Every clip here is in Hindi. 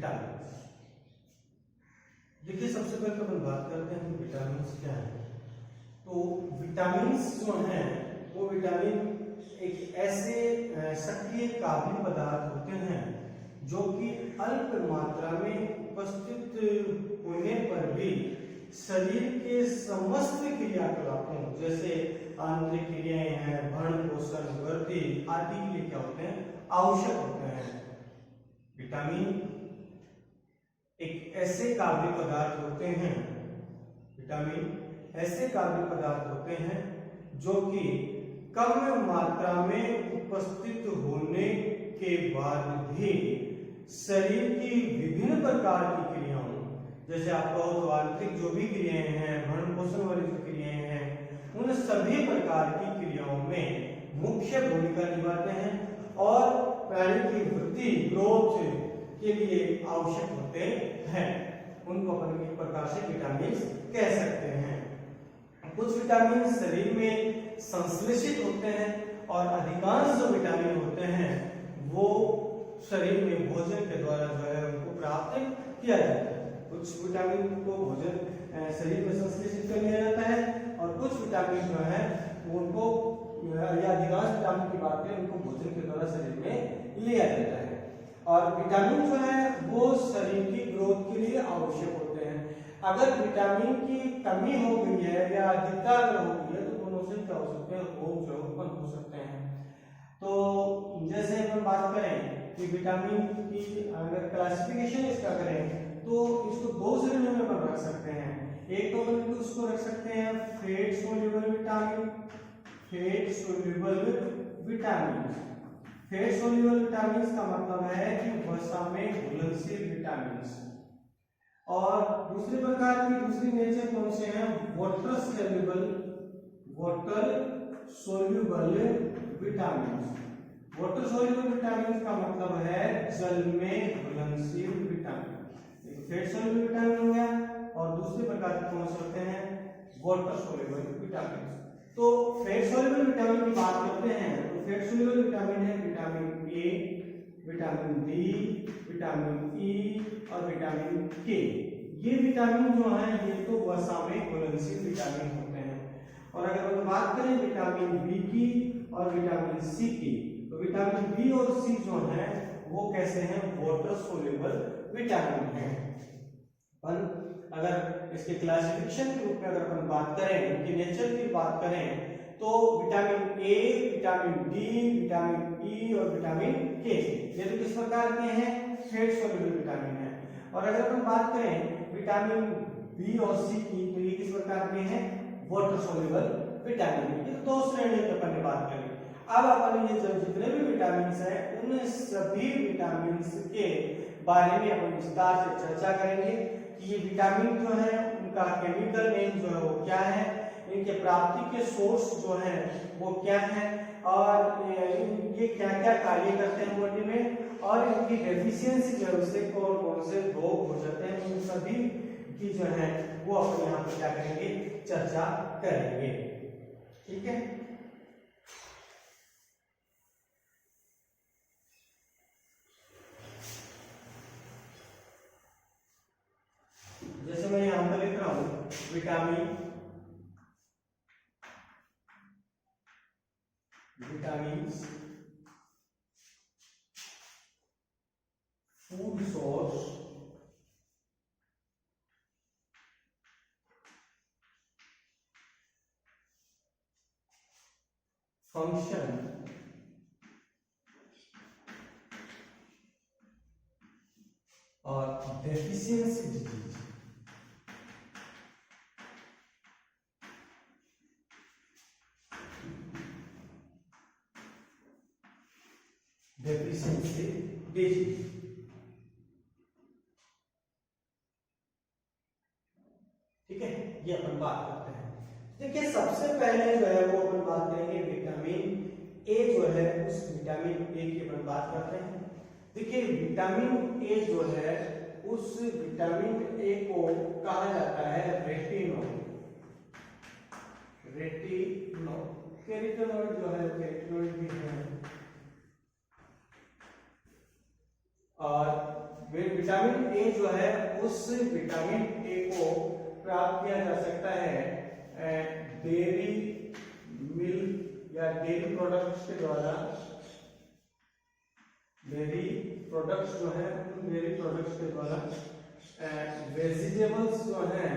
विटामिन। देखिए सबसे पहले तो अपन बात करते हैं कि विटामिन क्या है। तो विटामिन जो है वो विटामिन एक ऐसे सक्रिय कार्बनिक पदार्थ होते हैं जो कि अल्प मात्रा में उपस्थित होने पर भी शरीर के समस्त क्रियाकलापों जैसे आंतरिक क्रियाएं हैं, भरण पोषण, वृद्धि आदि के लिए क्या होते हैं, आवश्यक होते हैं। विटामिन एक ऐसे कार्बनिक पदार्थ होते हैं, विटामिन ऐसे कार्बनिक पदार्थ होते हैं जो कि कम मात्रा में उपस्थित होने के बाद भी शरीर की विभिन्न प्रकार की क्रियाओं, जैसे आप कहो तो आंतरिक जो भी क्रियाएं हैं, भरण पोषण वाली जो क्रियाएं हैं, उन सभी प्रकार की क्रियाओं में मुख्य भूमिका निभाते हैं और प्राणी की वृद्धि, ग्रोथ के लिए आवश्यक होते हैं। उनको अपन एक प्रकार से विटामिन कह सकते हैं। कुछ विटामिन शरीर में संश्लेषित होते हैं और अधिकांश जो विटामिन होते हैं वो शरीर में भोजन के द्वारा जो है उनको प्राप्त किया जाता है। कुछ विटामिन को भोजन शरीर में संश्लेषित कर लिया जाता है और कुछ विटामिन जो है उनको या अधिकांश विटामिन की बात करें उनको भोजन के द्वारा शरीर में लिया जाता है। और विटामिन जो है वो शरीर की ग्रोथ के लिए आवश्यक होते हैं। अगर विटामिन की कमी हो गई है या अधिकता अगर हो गई है तो दोनों से क्या हो सकते हैं, रोग जो उत्पन्न हो सकते हैं। तो जैसे हम बात करें कि विटामिन की अगर क्लासिफिकेशन इसका करें तो इसको दो श्रेणियों में अपन रख सकते हैं। एक तो अपन उसको रख सकते हैं fat soluble vitamin, fat soluble vitamin. Fat soluble vitamin का मतलब है कि वसा में घुलनशील विटामिन। और दूसरे प्रकार की दूसरी नेचर कौन से हैं, water soluble vitamin. Water soluble vitamin का मतलब है जल में घुलनशील विटामिन। फैट सोल्यूबल विटामिन हो गया और दूसरे प्रकार के कौन से होते हैं, वाटर सोल्यूबल विटामिन। तो फैट सोल्यूबल विटामिन की बात करते हैं तो फैट सोल्यूबल विटामिन है vitamin A, vitamin D, vitamin E और विटामिन के। ये विटामिन जो है ये तो वसा में घुलनशील विटामिन होते हैं। और अगर हम बात करें विटामिन बी की और विटामिन सी की तो विटामिन बी और सी जो है वो कैसे हैं, वाटर सोल्यूबल विटामिन हैं। अगर इसके क्लासिफिकेशन के रूप में अगर अपन बात करें, उनकी नेचर की बात करें तो vitamin A, vitamin D, vitamin E और विटामिन के ये तो किस प्रकार के हैं, फैट सोल्यूबल विटामिन है। और अगर अपन बात करें विटामिन बी और सी की तो ये किस प्रकार के हैं, वाटर सोल्यूबल विटामिन। ये तो दो श्रेणी की अपन ने बात करी। अब अपन ये जितने भी विटामिन हैं उन सभी विटामिन के बारे में अपन विस्तार से चर्चा करेंगे कि ये विटामिन जो है उनका केमिकल नेम जो है वो क्या है, इनके प्राप्ति के सोर्स जो है वो क्या है और ये क्या क्या कार्य करते हैं बॉडी में और इनकी डेफिशिएंसी जो है उससे कौन कौन से रोग हो जाते हैं, उन सभी की जो है वो अपन यहाँ पे क्या करेंगे, चर्चा करेंगे। ठीक है। जैसे मैं यहां पर लिख रहा हूं vitamin, vitamins, food source, function और डेफिशिएंसी डिजीज। डेफिशिएंसी डिजीज ठीक है, ये अपन बात करते हैं। देखिए सबसे पहले जो है वो अपन बात करेंगे विटामिन ए जो है, उस विटामिन ए की अपन बात करते हैं। देखिए विटामिन ए जो है उस विटामिन ए को कहा जाता है रेटिनोल। रेटिनोल, कैरोटीनॉइड जो है कैरोटीनॉइड भी है। और विटामिन ए जो है उस विटामिन ए को प्राप्त किया जा सकता है डेयरी मिल्क या डेयरी प्रोडक्ट्स के द्वारा। डेयरी प्रोडक्ट्स जो है उन डेयरी प्रोडक्ट्स के द्वारा, वेजिटेबल्स जो है,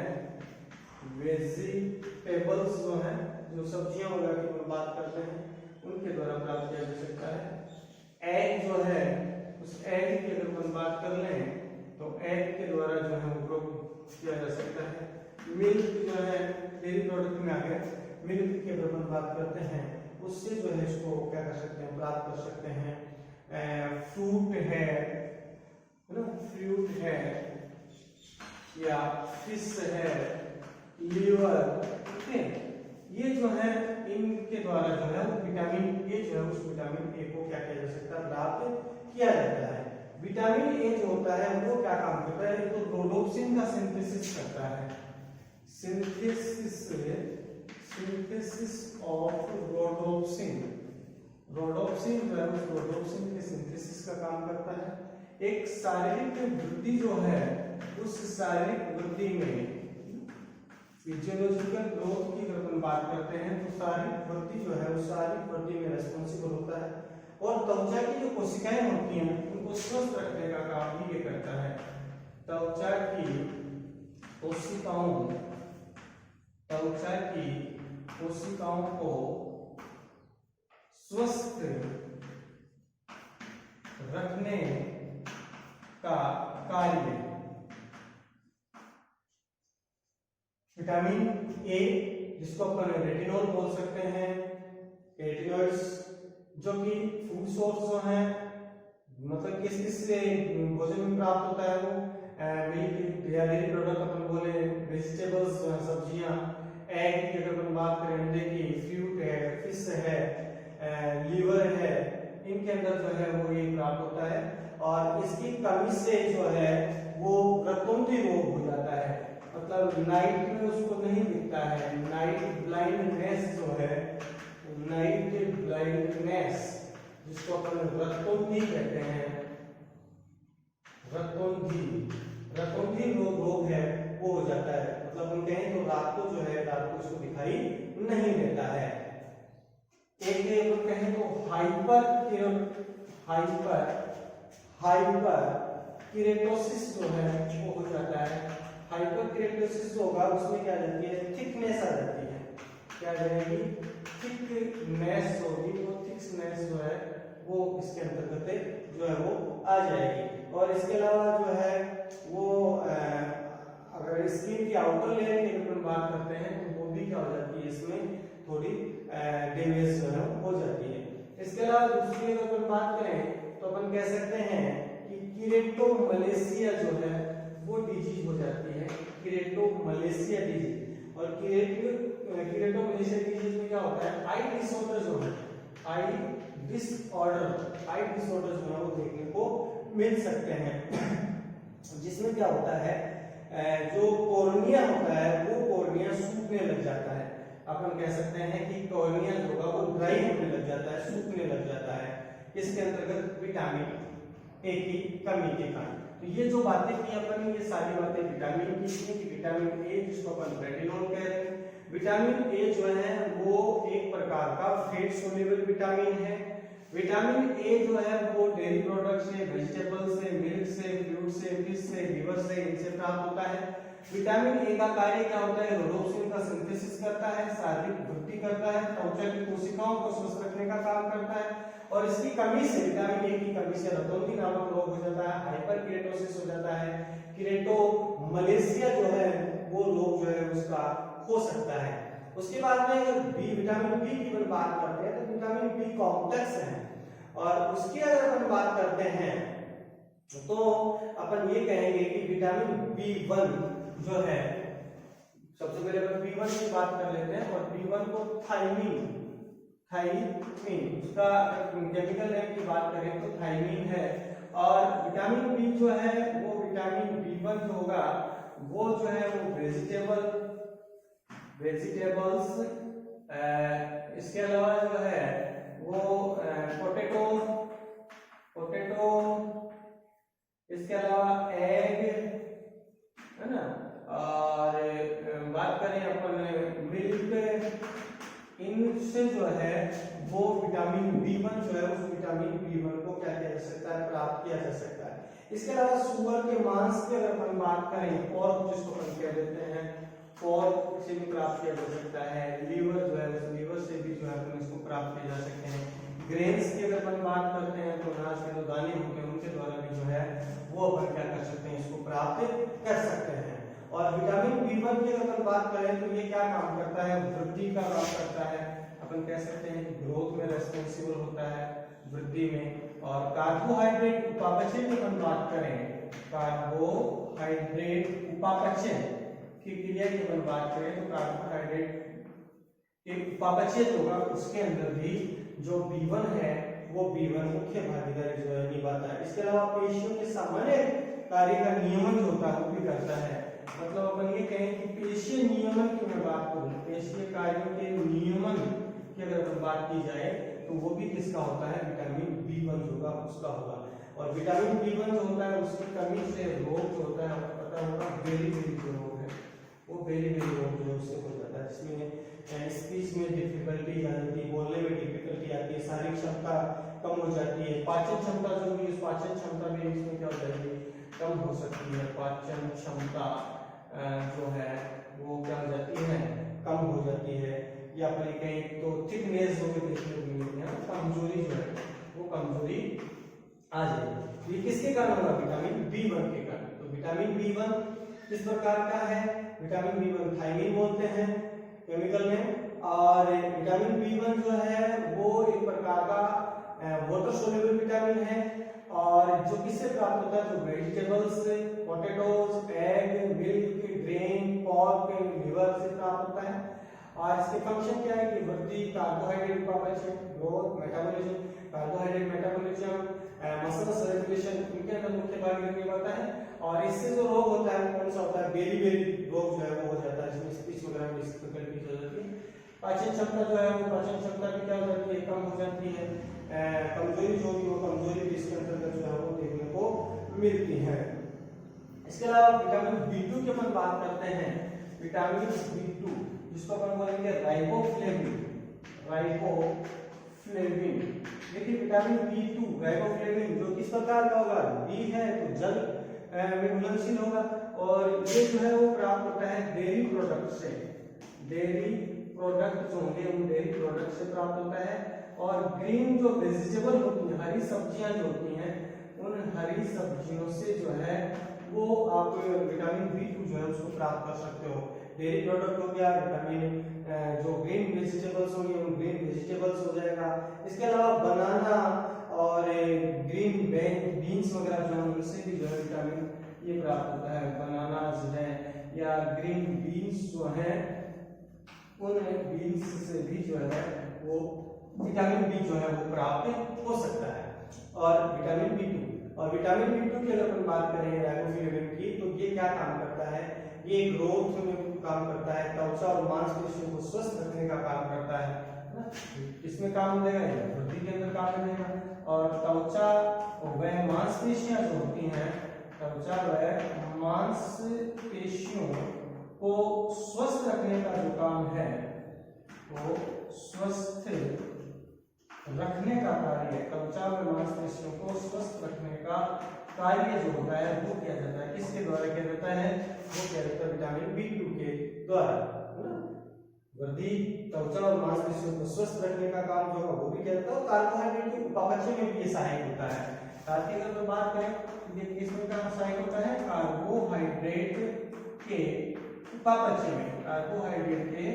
वेजिटेबल्स जो है, जो सब्जियां वगैरह की हम बात करते हैं उनके द्वारा प्राप्त किया जा सकता है। एग जो है उस एग की अगर हम बात कर लें तो एग के द्वारा जो है वो किया जा सकता है। मिल्क जो है डेयरी प्रोडक्ट में आ गया, मिल्क की अगर हम बात करते हैं उससे जो है इसको क्या कर सकते हैं, प्राप्त कर सकते हैं। फ्रूट है ना, फ्रूट है या फिश है, लीवर, ठीक है, ये जो है इनके द्वारा जो है विटामिन ए जो है उस विटामिन ए को क्या किया जा सकता है, प्राप्त किया जाता है। विटामिन ए जो होता है वो क्या काम करता है, तो रोडोप्सिन का सिंथेसिस करता है। सिंथेसिस ऑफ रोडोप्सिन, रोडोप्सिन जो है उस रोडोप्सिन के सिंथेसिस का काम करता है। एक शारीरिक वृद्धि जो है उस शारीरिक वृद्धि में फिजियोलॉजिकल ग्रोथ की अगर हम बात करते हैं तो शारीरिक वृद्धि जो है उस शारीरिक वृद्धि में रेस्पॉन्सिबल होता है। और त्वचा की जो कोशिकाएं होती हैं उनको स्वस्थ रखने का काम भी ये करता है। त्वचा की कोशिकाओं को स्वस्थ रखने का कार्य विटामिन ए, जिसको अपन रेटिनॉल बोल सकते हैं, रेटिनॉइड्स, जो कि फूड सोर्स जो है, मतलब किस किस से भोजन में प्राप्त होता है वो मिल्क या डेयरी प्रोडक्ट अपन बोले, वेजिटेबल्स सब्जियां, एग की अगर अपन बात करें अंडे की, फ्रूट है, फिश है, लीवर है, इनके अंदर जो है वो ये प्राप्त होता है। और इसकी कमी से जो है वो रतौंधी रोग हो जाता है, मतलब नाइट में उसको नहीं दिखता है, नाइट ब्लाइंडनेस जो है, नाइट ब्लाइंडनेस जिसको अपन रतौंधी कहते हैं, रतौंधी रोग है वो हो जाता है। मतलब हम कहें तो रात को जो है रात को उसको दिखाई नहीं देता है। एक कहें तो हाइपर किरेटोसिस जो है वो हो जाता है। हाइपर किरेटोसिस होगा उसमें क्या आ जाती है, थिकनेस आ जाती है, क्या आ जाएगी, थिकनेस होगी, वो थिकनेस जो है वो इसके अंतर्गत जो है वो आ जाएगी। और इसके अलावा जो है वो अगर स्किन की आउटर लेयर की अगर बात करते हैं तो वो भी क्या हो जाती है, इसमें थोड़ी डैमेज जो है हो जाती है। इसके अलावा दूसरी अगर अपन बात करें तो अपन कह सकते हैं कि किरेटोमलेशिया जो है वो डिजीज हो जाती है, किरेटोमलेशिया डिजीज। और किरेटोमलेशिया डिजीज में क्या होता है, आई डिसऑर्डर जो है, आई डिसऑर्डर जो है वो देखने को मिल सकते हैं, जिसमें क्या होता है जो कॉर्निया होता है वो कॉर्निया सूखने लग जाता है। अपन कह सकते हैं कि कॉर्निया जो होगा वो ड्राई होने लग जाता है, सूखने लग जाता है, इसके अंतर्गत विटामिन ए की कमी के कारण। तो ये जो बातें की अपन, ये सारी बातें विटामिन की थी कि विटामिन ए जिसको अपन रेटिनॉल कह रहे हैं, विटामिन ए जो है वो एक प्रकार का फैट सोल्यूबल विटामिन है। विटामिन ए जो है वो डेयरी प्रोडक्ट से, वेजिटेबल से, मिल्क से, फ्रूट से, फिश से, लीवर से, इनसे प्राप्त होता है। विटामिन ए का कार्य क्या होता है, रोडोप्सिन का सिंथेसिस करता है, शारीरिक वृद्धि करता है, त्वचा की कोशिकाओं को स्वस्थ रखने का काम करता है। और इसकी कमी से, विटामिन ए की कमी से रतौंधी नामक रोग हो जाता है, हाइपर किरेटोसिस हो जाता है, किरेटोमलेशिया जो है वो रोग जो है उसका हो सकता है। उसके बाद में अगर विटामिन बी की बात करते हैं तो विटामिन बी कॉम्प्लेक्स है, और उसकी अगर अपन बात करते हैं तो अपन ये कहेंगे कि विटामिन बी1 जो है, सबसे पहले अपन बी1 की बात कर लेते हैं। और बी1 को थायमीन, उसका केमिकल नेम की बात करें तो थायमीन है। और विटामिन बी जो है वो विटामिन बी1 जो होगा वो जो है वो वेजिटेबल्स, इसके अलावा जो है वो पोटैटो इसके अलावा एग, है ना, और बात करें अपन मिल्क, इनसे जो है वो विटामिन B1 जो है उस विटामिन B1 को क्या किया जा सकता है, प्राप्त किया जा सकता है। इसके अलावा सुअर के मांस की अगर अपन बात करें, पोर्क जिसको अपन कह देते हैं, पोर्क से भी प्राप्त किया जा सकता है। लीवर जो है उस लीवर से भी जो है अपन इसको प्राप्त किया जा सकते हैं। ग्रेन्स की अगर अपन बात करते हैं तो अनाज के जो दाने होते हैं उनके द्वारा भी जो है वो अपन क्या कर सकते हैं, इसको प्राप्त कर सकते हैं। और विटामिन B1 की अगर बात करें तो ये क्या काम करता है, वृद्धि का काम करता है। अपन कह सकते हैं कि ग्रोथ में रेस्पॉन्सिबल होता है, वृद्धि में। और कार्बोहाइड्रेट उपापचय की अपन बात करें, कार्बोहाइड्रेट उपापचय की क्रिया की अपन बात करें तो कार्बोहाइड्रेट के उपापचय होगा, उसके अंदर भी जो B1 है वो B1 मुख्य भागीदारी जो है निभाता है। इसके अलावा पेशियों के सामान्य कार्य का नियमन जो होता है वो भी करता है। मतलब अपन ये कहें कि पेशीय नियमन की मैं बात करूं, पेशीय कार्यों के नियमन की अगर अपन बात की जाए तो वो भी किसका होता है, विटामिन B1 होगा, उसका होगा। और विटामिन B1 जो होता है उसकी कमी से रोग जो होता है आपको पता होगा, बेरी-बेरी जो रोग है वो बेरी-बेरी रोग जो उससे हो जाता है, जिसमें स्पीच में डिफिकल्टी आ जाती है, बोलने में डिफिकल्टी आती है, शारीरिक क्षमता कम हो जाती है, पाचन क्षमता जो भी, उस पाचन क्षमता भी इसमें क्या हो जाती है, कम हो सकती है। पाचन क्षमता जो है वो क्या हो जाती है, कम हो जाती है। या फिर कहीं तो थिकनेस जो भी देखने को मिलती है, कमजोरी जो है वो कमजोरी आ जाएगी। ये किसके कारण होगा, विटामिन B1 के कारण। तो विटामिन B1 किस प्रकार का है, विटामिन B1 थायमिन बोलते हैं केमिकल में। और विटामिन B1 जो है वो एक प्रकार का वाटर सोल्यूबल विटामिन है। और जो किससे प्राप्त होता है, जो vegetables, potatoes, egg, milk, grain, pork, liver से प्राप्त होता है। और इसके फंक्शन क्या है कि वृद्धि, कार्बोहाइड्रेट उपापचय, growth, metabolism, carbohydrate metabolism, muscles regulation, इनके अंदर मुख्य भागीदारी निभाता है। और इससे जो रोग होता है वो कौन सा होता है, बेरी-बेरी रोग जो है वो हो जाता है, जिसमें स्पीच वगैरह में डिफिकल्टी हो जाती है। पाचन क्षमता जो है वो, पाचन क्षमता भी क्या हो जाती है, कम हो जाती है। कमजोरी जो भी, वो कमजोरी भी इसके अंतर्गत जो है वो देखने को मिलती है। इसके अलावा विटामिन B2 की अपन बात करते हैं, विटामिन B2 जिसको अपन बोलेंगे राइबोफ्लेविन, राइबोफ्लेविन। देखिए विटामिन B2 राइबोफ्लेविन जो किस प्रकार का होगा, B है तो जल में घुलनशील होगा। और ये जो है वो प्राप्त होता है डेयरी प्रोडक्ट से, डेयरी प्रोडक्ट जो होंगे उन डेयरी प्रोडक्ट से प्राप्त होता है। और ग्रीन जो वेजिटेबल होती है, हरी सब्जियां जो होती हैं, उन हरी सब्जियों से जो है वो आप विटामिन B2 जो है उसको प्राप्त कर सकते हो। डेयरी प्रोडक्ट हो गया, विटामिन जो ग्रीन वेजिटेबल्स होंगे उन ग्रीन वेजिटेबल्स हो जाएगा। इसके अलावा बनाना और ग्रीन बीन्स वगैरह जो है उनसे भी जो है विटामिन ये प्राप्त होता है। बनाना जो है या ग्रीन बीन्स जो है उन बीन्स से भी जो है वो विटामिन B जो है वो प्राप्त हो सकता है। और विटामिन B2 की अगर हम बात करें राइबोफ्लेविन की, तो ये क्या काम करता है, ये ग्रोथ में काम करता है, त्वचा और मांसपेशियों को स्वस्थ रखने का काम करता है। इसमें काम देगा, वृद्धि के अंदर काम देगा। और त्वचा व मांसपेशियां जो होती हैं, त्वचा व मांसपेशियों को स्वस्थ रखने का जो काम है वो स्वस्थ रखने का कार्य, त्वचा व मांसपेशियों को स्वस्थ रखने का कार्य जो होता है वो किया जाता है, किसके द्वारा किया जाता है, वो किया जाता है विटामिन B2 के द्वारा। वृद्धि, त्वचा और मांसपेशियों को स्वस्थ रखने का काम जो है वो भी किया जाता है। कार्बोहाइड्रेट के उपापचय में भी ये सहायक होता है। साथ ही अगर बात करें ये किसमें का सहायक होता है, कार्बोहाइड्रेट के उपापचय में, कार्बोहाइड्रेट के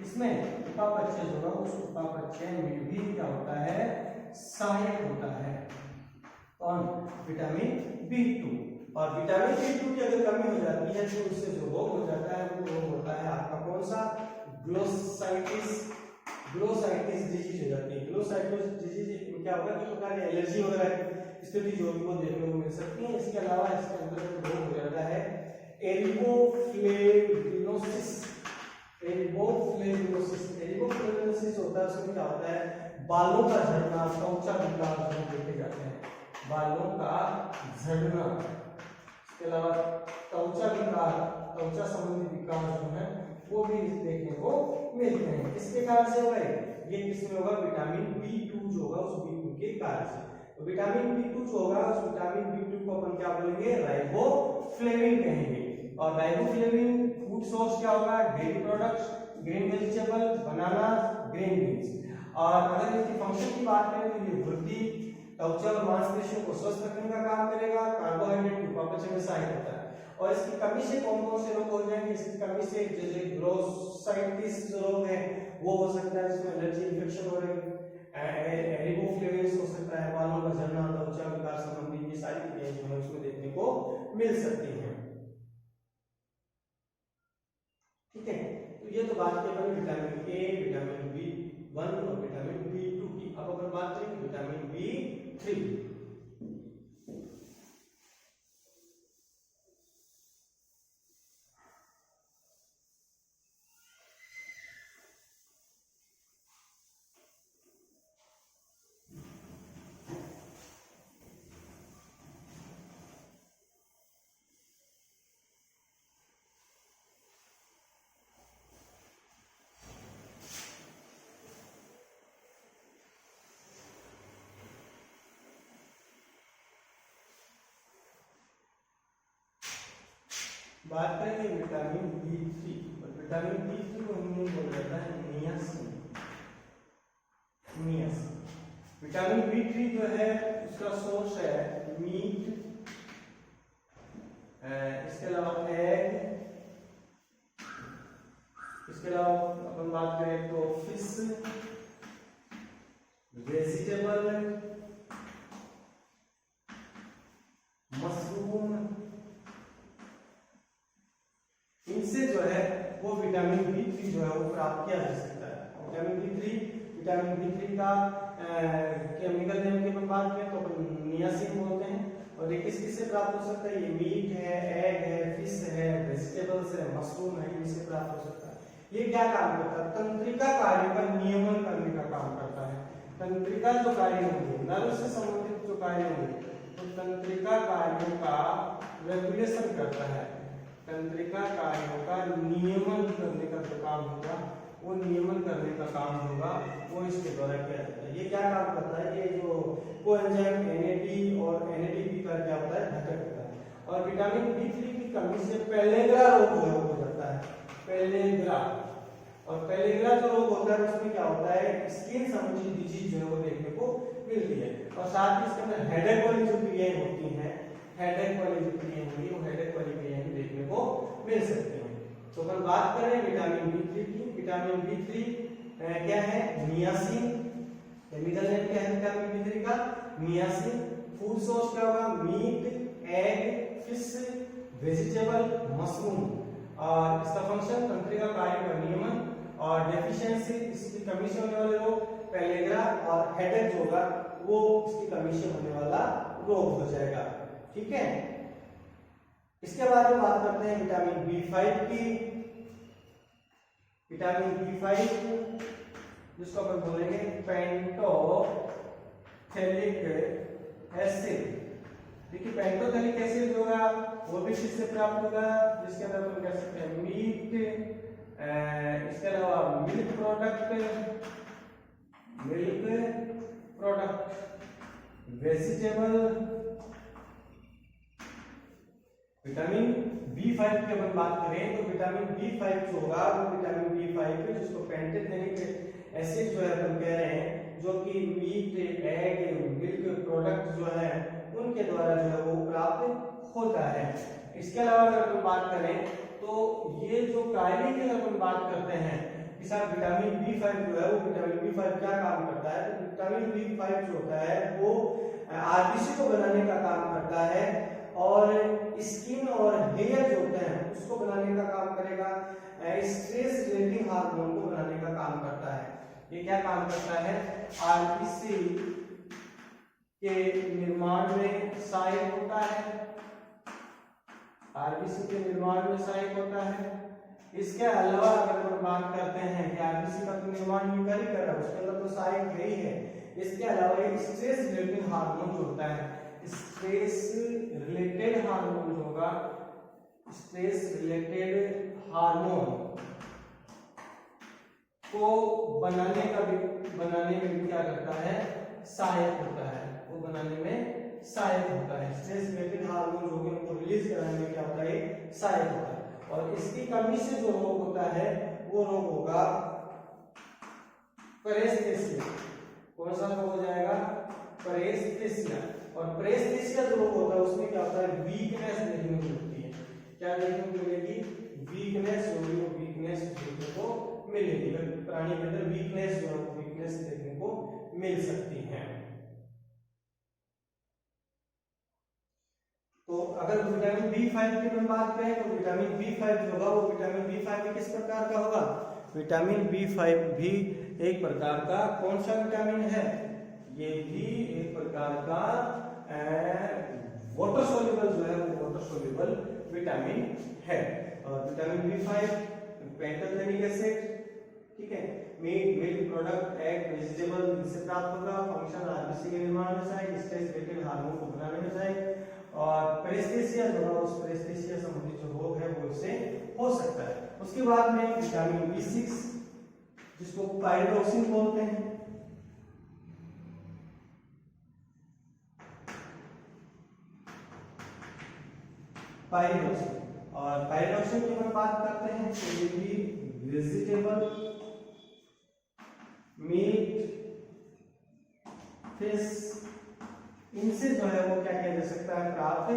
इसमें उपापचय जो है उस उपापचय में भी क्या होता है, सहायक होता है। कौन, विटामिन B2। और विटामिन B2 की अगर कमी हो जाती है तो उससे जो रोग हो जाता है वो रोग होता है आपका कौन सा, ग्लोसाइटिस डिजीज हो जाती है। ग्लोसाइटिस डिजीज में क्या होगा, किस प्रकार की एलर्जी वगैरह की स्थिति जो भी वो देखने को मिल सकती है। इसके अलावा इसके अंदर रोग हो जाता है एरिबोफ्लेविनोसिस होता है, उसमें क्या होता है, बालों का झड़ना, त्वचा विकार जो देखे जाते हैं। बालों का झड़ना, इसके अलावा त्वचा विकार, त्वचा संबंधी विकार जो है वो भी देखने को मिलते हैं। इसके कारण से होगा ये किसमें होगा, विटामिन B2 जो होगा उस B2 के कारण से। तो विटामिन B2 जो होगा उस विटामिन B2 को अपन क्या बोलेंगे, राइबोफ्लेविन कहेंगे। और राइबोफ्लेविन फूड सोर्स क्या होगा, डेयरी प्रोडक्ट्स, ग्रीन वेजिटेबल, बनाना, ग्रीन बीन्स। और अगर इसकी फंक्शन की बात करें तो ये वृद्धि, त्वचा और मांसपेशियों को स्वस्थ रखने का काम करेगा, कार्बोहाइड्रेट को अपचय में सहायक होता है। और इसकी कमी से कौन कौन से रोग हो जाएंगे, इसकी कमी से जैसे ग्लोसाइटिस जो रोग है वो हो सकता है, जिसमें एलर्जी इन्फेक्शन हो रही है, एरिबोफ्लेविन हो सकता है, बालों का झड़ना, त्वचा विकार संबंधी ये सारी क्रियाएं जो है उसमें देखने को मिल सकती हैं। ठीक है, तो ये तो बात की अपन विटामिन ए, विटामिन B1 और विटामिन B2 की। अब अपन बात करें विटामिन B3। बात करेंगे विटामिन B3 और विटामिन B3 को हम बोला जाता है नियासिन। विटामिन B3 जो है उसका सोर्स है मीट, इसके अलावा एग, इसके अलावा अपन बात करें तो फिश, वेजिटेबल, मशरूम, इनसे जो है वो विटामिन B3 जो है वो प्राप्त किया जा सकता है। विटामिन B3 का केमिकल नेम की अपन बात करें तो अपन नियासिन बोलते हैं। और ये किस से प्राप्त हो सकता है, ये मीट है, एग है, फिश है, वेजिटेबल्स है, मशरूम है, इनसे प्राप्त हो सकता है। ये क्या काम करता है, तंत्रिका कार्यों का नियमन करने का काम करता है। तंत्रिका जो कार्य होंगे, नर्व से संबंधित जो कार्य होंगे, तो तंत्रिका कार्यों का रेगुलेशन करता है। तंत्रिका कार्यों का नियमन करने का जो काम होगा, वो नियमन करने का काम होगा वो इसके द्वारा किया जाता है। ये क्या काम करता है, ये जो कोएंजाइम NAD और NADP का क्या होता है, घटक होता है। और विटामिन B3 की कमी से पेलेग्रा रोग जो है हो जाता है, पेलेग्रा। और पेलेग्रा जो रोग होता है उसमें क्या होता है, स्किन संबंधी डिजीज जो है वो देखने को मिलती है। और साथ ही इसके अंदर हेडेक वाली जो क्रियाएं होती हैं, हेडेक वाली जो क्रियाएं होंगी वो हेडेक वाली क्रियाएं भी देखने को मिल सकती हैं। तो अपन बात करें विटामिन B3 की। विटामिन B3 क्या है, नियासिन, केमिकल नेम क्या है विटामिन B3 का, नियासिन। फूड सोर्स क्या होगा, meat, egg, fish, vegetable, mushroom. और इसका फंक्शन तंत्रिका कार्य का नियमन। और डेफिशिएंसी, इसकी कमी से होने वाले रोग, पेलेग्रा और हेडेक जो होगा वो इसकी कमी से होने वाला रोग हो जाएगा। ठीक है, इसके बाद में बात करते हैं विटामिन B5 की। विटामिन B5 जिसको अपन बोलेंगे पेंटोथेलिक एसिड। देखिए पेंटोथेलिक एसिड जो होगा वो भी किससे प्राप्त होगा, जिसके अंदर अपन कह सकते हैं मीट, इसके अलावा milk product, vegetable. Vitamin B5 की अपन बात करें तो विटामिन B5 जो होगा वो विटामिन B5 है जिसको पेंटोथेलिक एसिड जो है अपन कह रहे हैं, जो कि मीट, एग, मिल्क प्रोडक्ट जो है उनके द्वारा जो है वो प्राप्त होता है। इसके अलावा अगर अपन बात करें तो ये जो कार्य की अपन बात करते हैं कि साहब विटामिन B5 जो है वो विटामिन B5 क्या काम करता है, तो विटामिन B5 जो होता है वो आरबीसी को बनाने का काम करता है और स्किन और हेयर जो होते हैं उसको बनाने का काम करेगा, स्ट्रेस रिलीविंग हार्मोन को बनाने का काम करता है। ये क्या काम करता है, आरबीसी के निर्माण में सहायक होता है, आरबीसी के निर्माण में सहायक होता है। इसके अलावा अगर हम बात करते हैं कि आरबीसी का तो निर्माण भी कर रहा है, उसके अंदर तो सहायक है ही है। इसके अलावा एक स्ट्रेस रिलीविंग हार्मोन जो होता है, स्ट्रेस रिलेटेड हार्मोन जो होगा, स्ट्रेस रिलेटेड हार्मोन को बनाने में भी क्या करता है, सहायक होता है, वो बनाने में सहायक होता है। स्ट्रेस रिलेटेड हार्मोन जो है उनको रिलीज कराने में क्या होता है, सहायक होता है। और इसकी कमी से जो रोग होता है वो रोग होगा परेस्थेसिया। कौन सा रोग हो जाएगा, परेस्थेसिया। और परेस्थेसिया जो रोग होता है उसमें क्या होता है, वीकनेस देखने को मिलती है। क्या देखने को मिलेगी, वीकनेस होगी, वीकनेस देखने को मिलेगी। प्राणी के अंदर वीकनेस जो है वो वीकनेस देखने को मिल सकती है। तो अगर विटामिन B5 की हम बात करें तो विटामिन B5 जो होगा वो विटामिन B5 भी किस प्रकार का होगा, विटामिन B5 भी एक प्रकार का कौन सा विटामिन है, ये भी एक प्रकार का वाटर सोल्यूबल जो है वो वाटर सोल्यूबल विटामिन है। और विटामिन B5 पेंटोथेनिक एसिड, ठीक है, meat, milk product, egg, vegetable इनसे प्राप्त होगा। फंक्शन आरबीसी के निर्माण में सहायक, स्ट्रेस रिलेटेड हार्मोन को बनाने में सहायक। और पेरिस्थेसिया जो है उस पेरिस्थेसिया संबंधित जो रोग है वो इससे हो सकता है। उसके बाद में विटामिन B6 जिसको पाइरोक्सिन बोलते हैं, पाइरोक्सिन। और पाइरोक्सिन की हम बात करते हैं तो ये भी वेजिटेबल, मीट, फिश इनसे जो है वो क्या किया जा सकता है, प्राप्त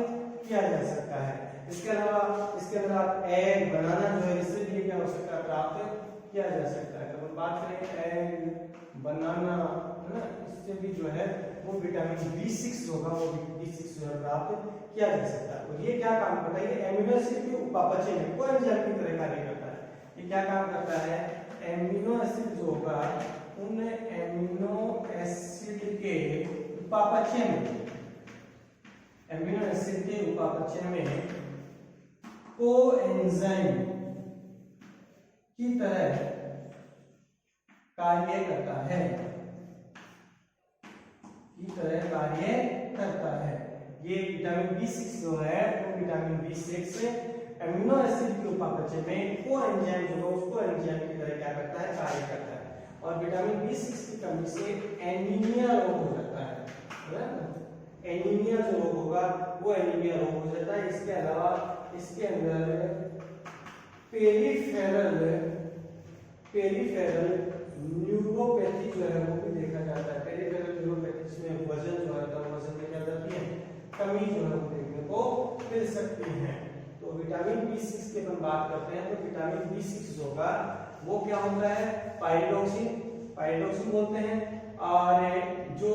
किया जा सकता है। इसके अलावा एग, बनाना जो है इससे भी क्या हो सकता है, प्राप्त किया जा सकता है। तो हम बात करें एग, बनाना, है ना, इससे भी जो है वो विटामिन B6 होगा वो B6 जो है प्राप्त किया जा सकता है। और ये क्या काम करता है, ये एमिनो एसिड के उपापचय में कोएंजाइम की तरह कार्य करता है। ये क्या काम करता है, एमिनो एसिड जो होगा उन एमिनो एसिड के उपापचय में, एमिनो एसिड के उपापचय में कोएंजाइम की तरह कार्य करता है, की तरह कार्य करता है। ये विटामिन B6 जो है वो विटामिन B6 एमिनो एसिड के उपापचय में कोएंजाइम जो है उसको एंजाइम की तरह क्या करता है, कार्य करता है। और विटामिन B6 की कमी से एनीमिया रोग हो जाता है ना, एनीमिया जो रोग होगा वो एनीमिया रोग हो जाता है। इसके अलावा इसके अंदर पेरिफेरल न्यूरोपैथी जो है वो भी देखा जाता है। पेरिफेरल न्यूरोपैथी जिसमें वजन जो है वजन में क्या जाती है, कमी जो है वो देखने को मिल सकती है। तो विटामिन B6 की हम बात करते हैं तो विटामिन B6 जो होगा वो क्या होता है, पाइरोक्सिन बोलते हैं। और जो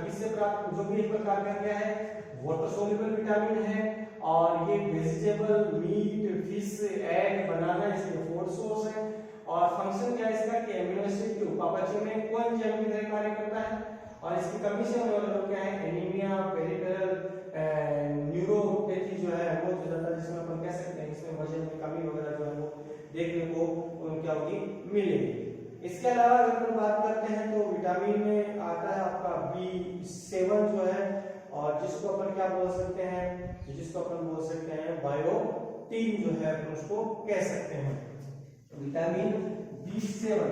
किससे प्राप्त, जो भी एक प्रकार का क्या है, वाटर सोल्यूबल विटामिन है। और ये वेजिटेबल, मीट, फिश, एग, बनाना इसके फूड सोर्स है। और फंक्शन क्या है इसका कि एमिनो एसिड के उपापचय में कोएंजाइम की तरह कार्य करता है। और इसकी कमी से होने वाला रोग क्या है, एनीमिया, पेरिफेरल न्यूरोपैथी जो है वो हो जाता है, जिसमें अपन कह सकते हैं इसमें वजन में कमी वगैरह जो है वो देखने को क्या होगी, मिलेगी। इसके अलावा अगर हम बात करते हैं तो विटामिन में आता है आपका B7 जो है, और जिसको अपन क्या बोल सकते हैं, जिसको अपन बोल सकते हैं बायोटीन जो है अपन उसको कह सकते हैं। विटामिन B7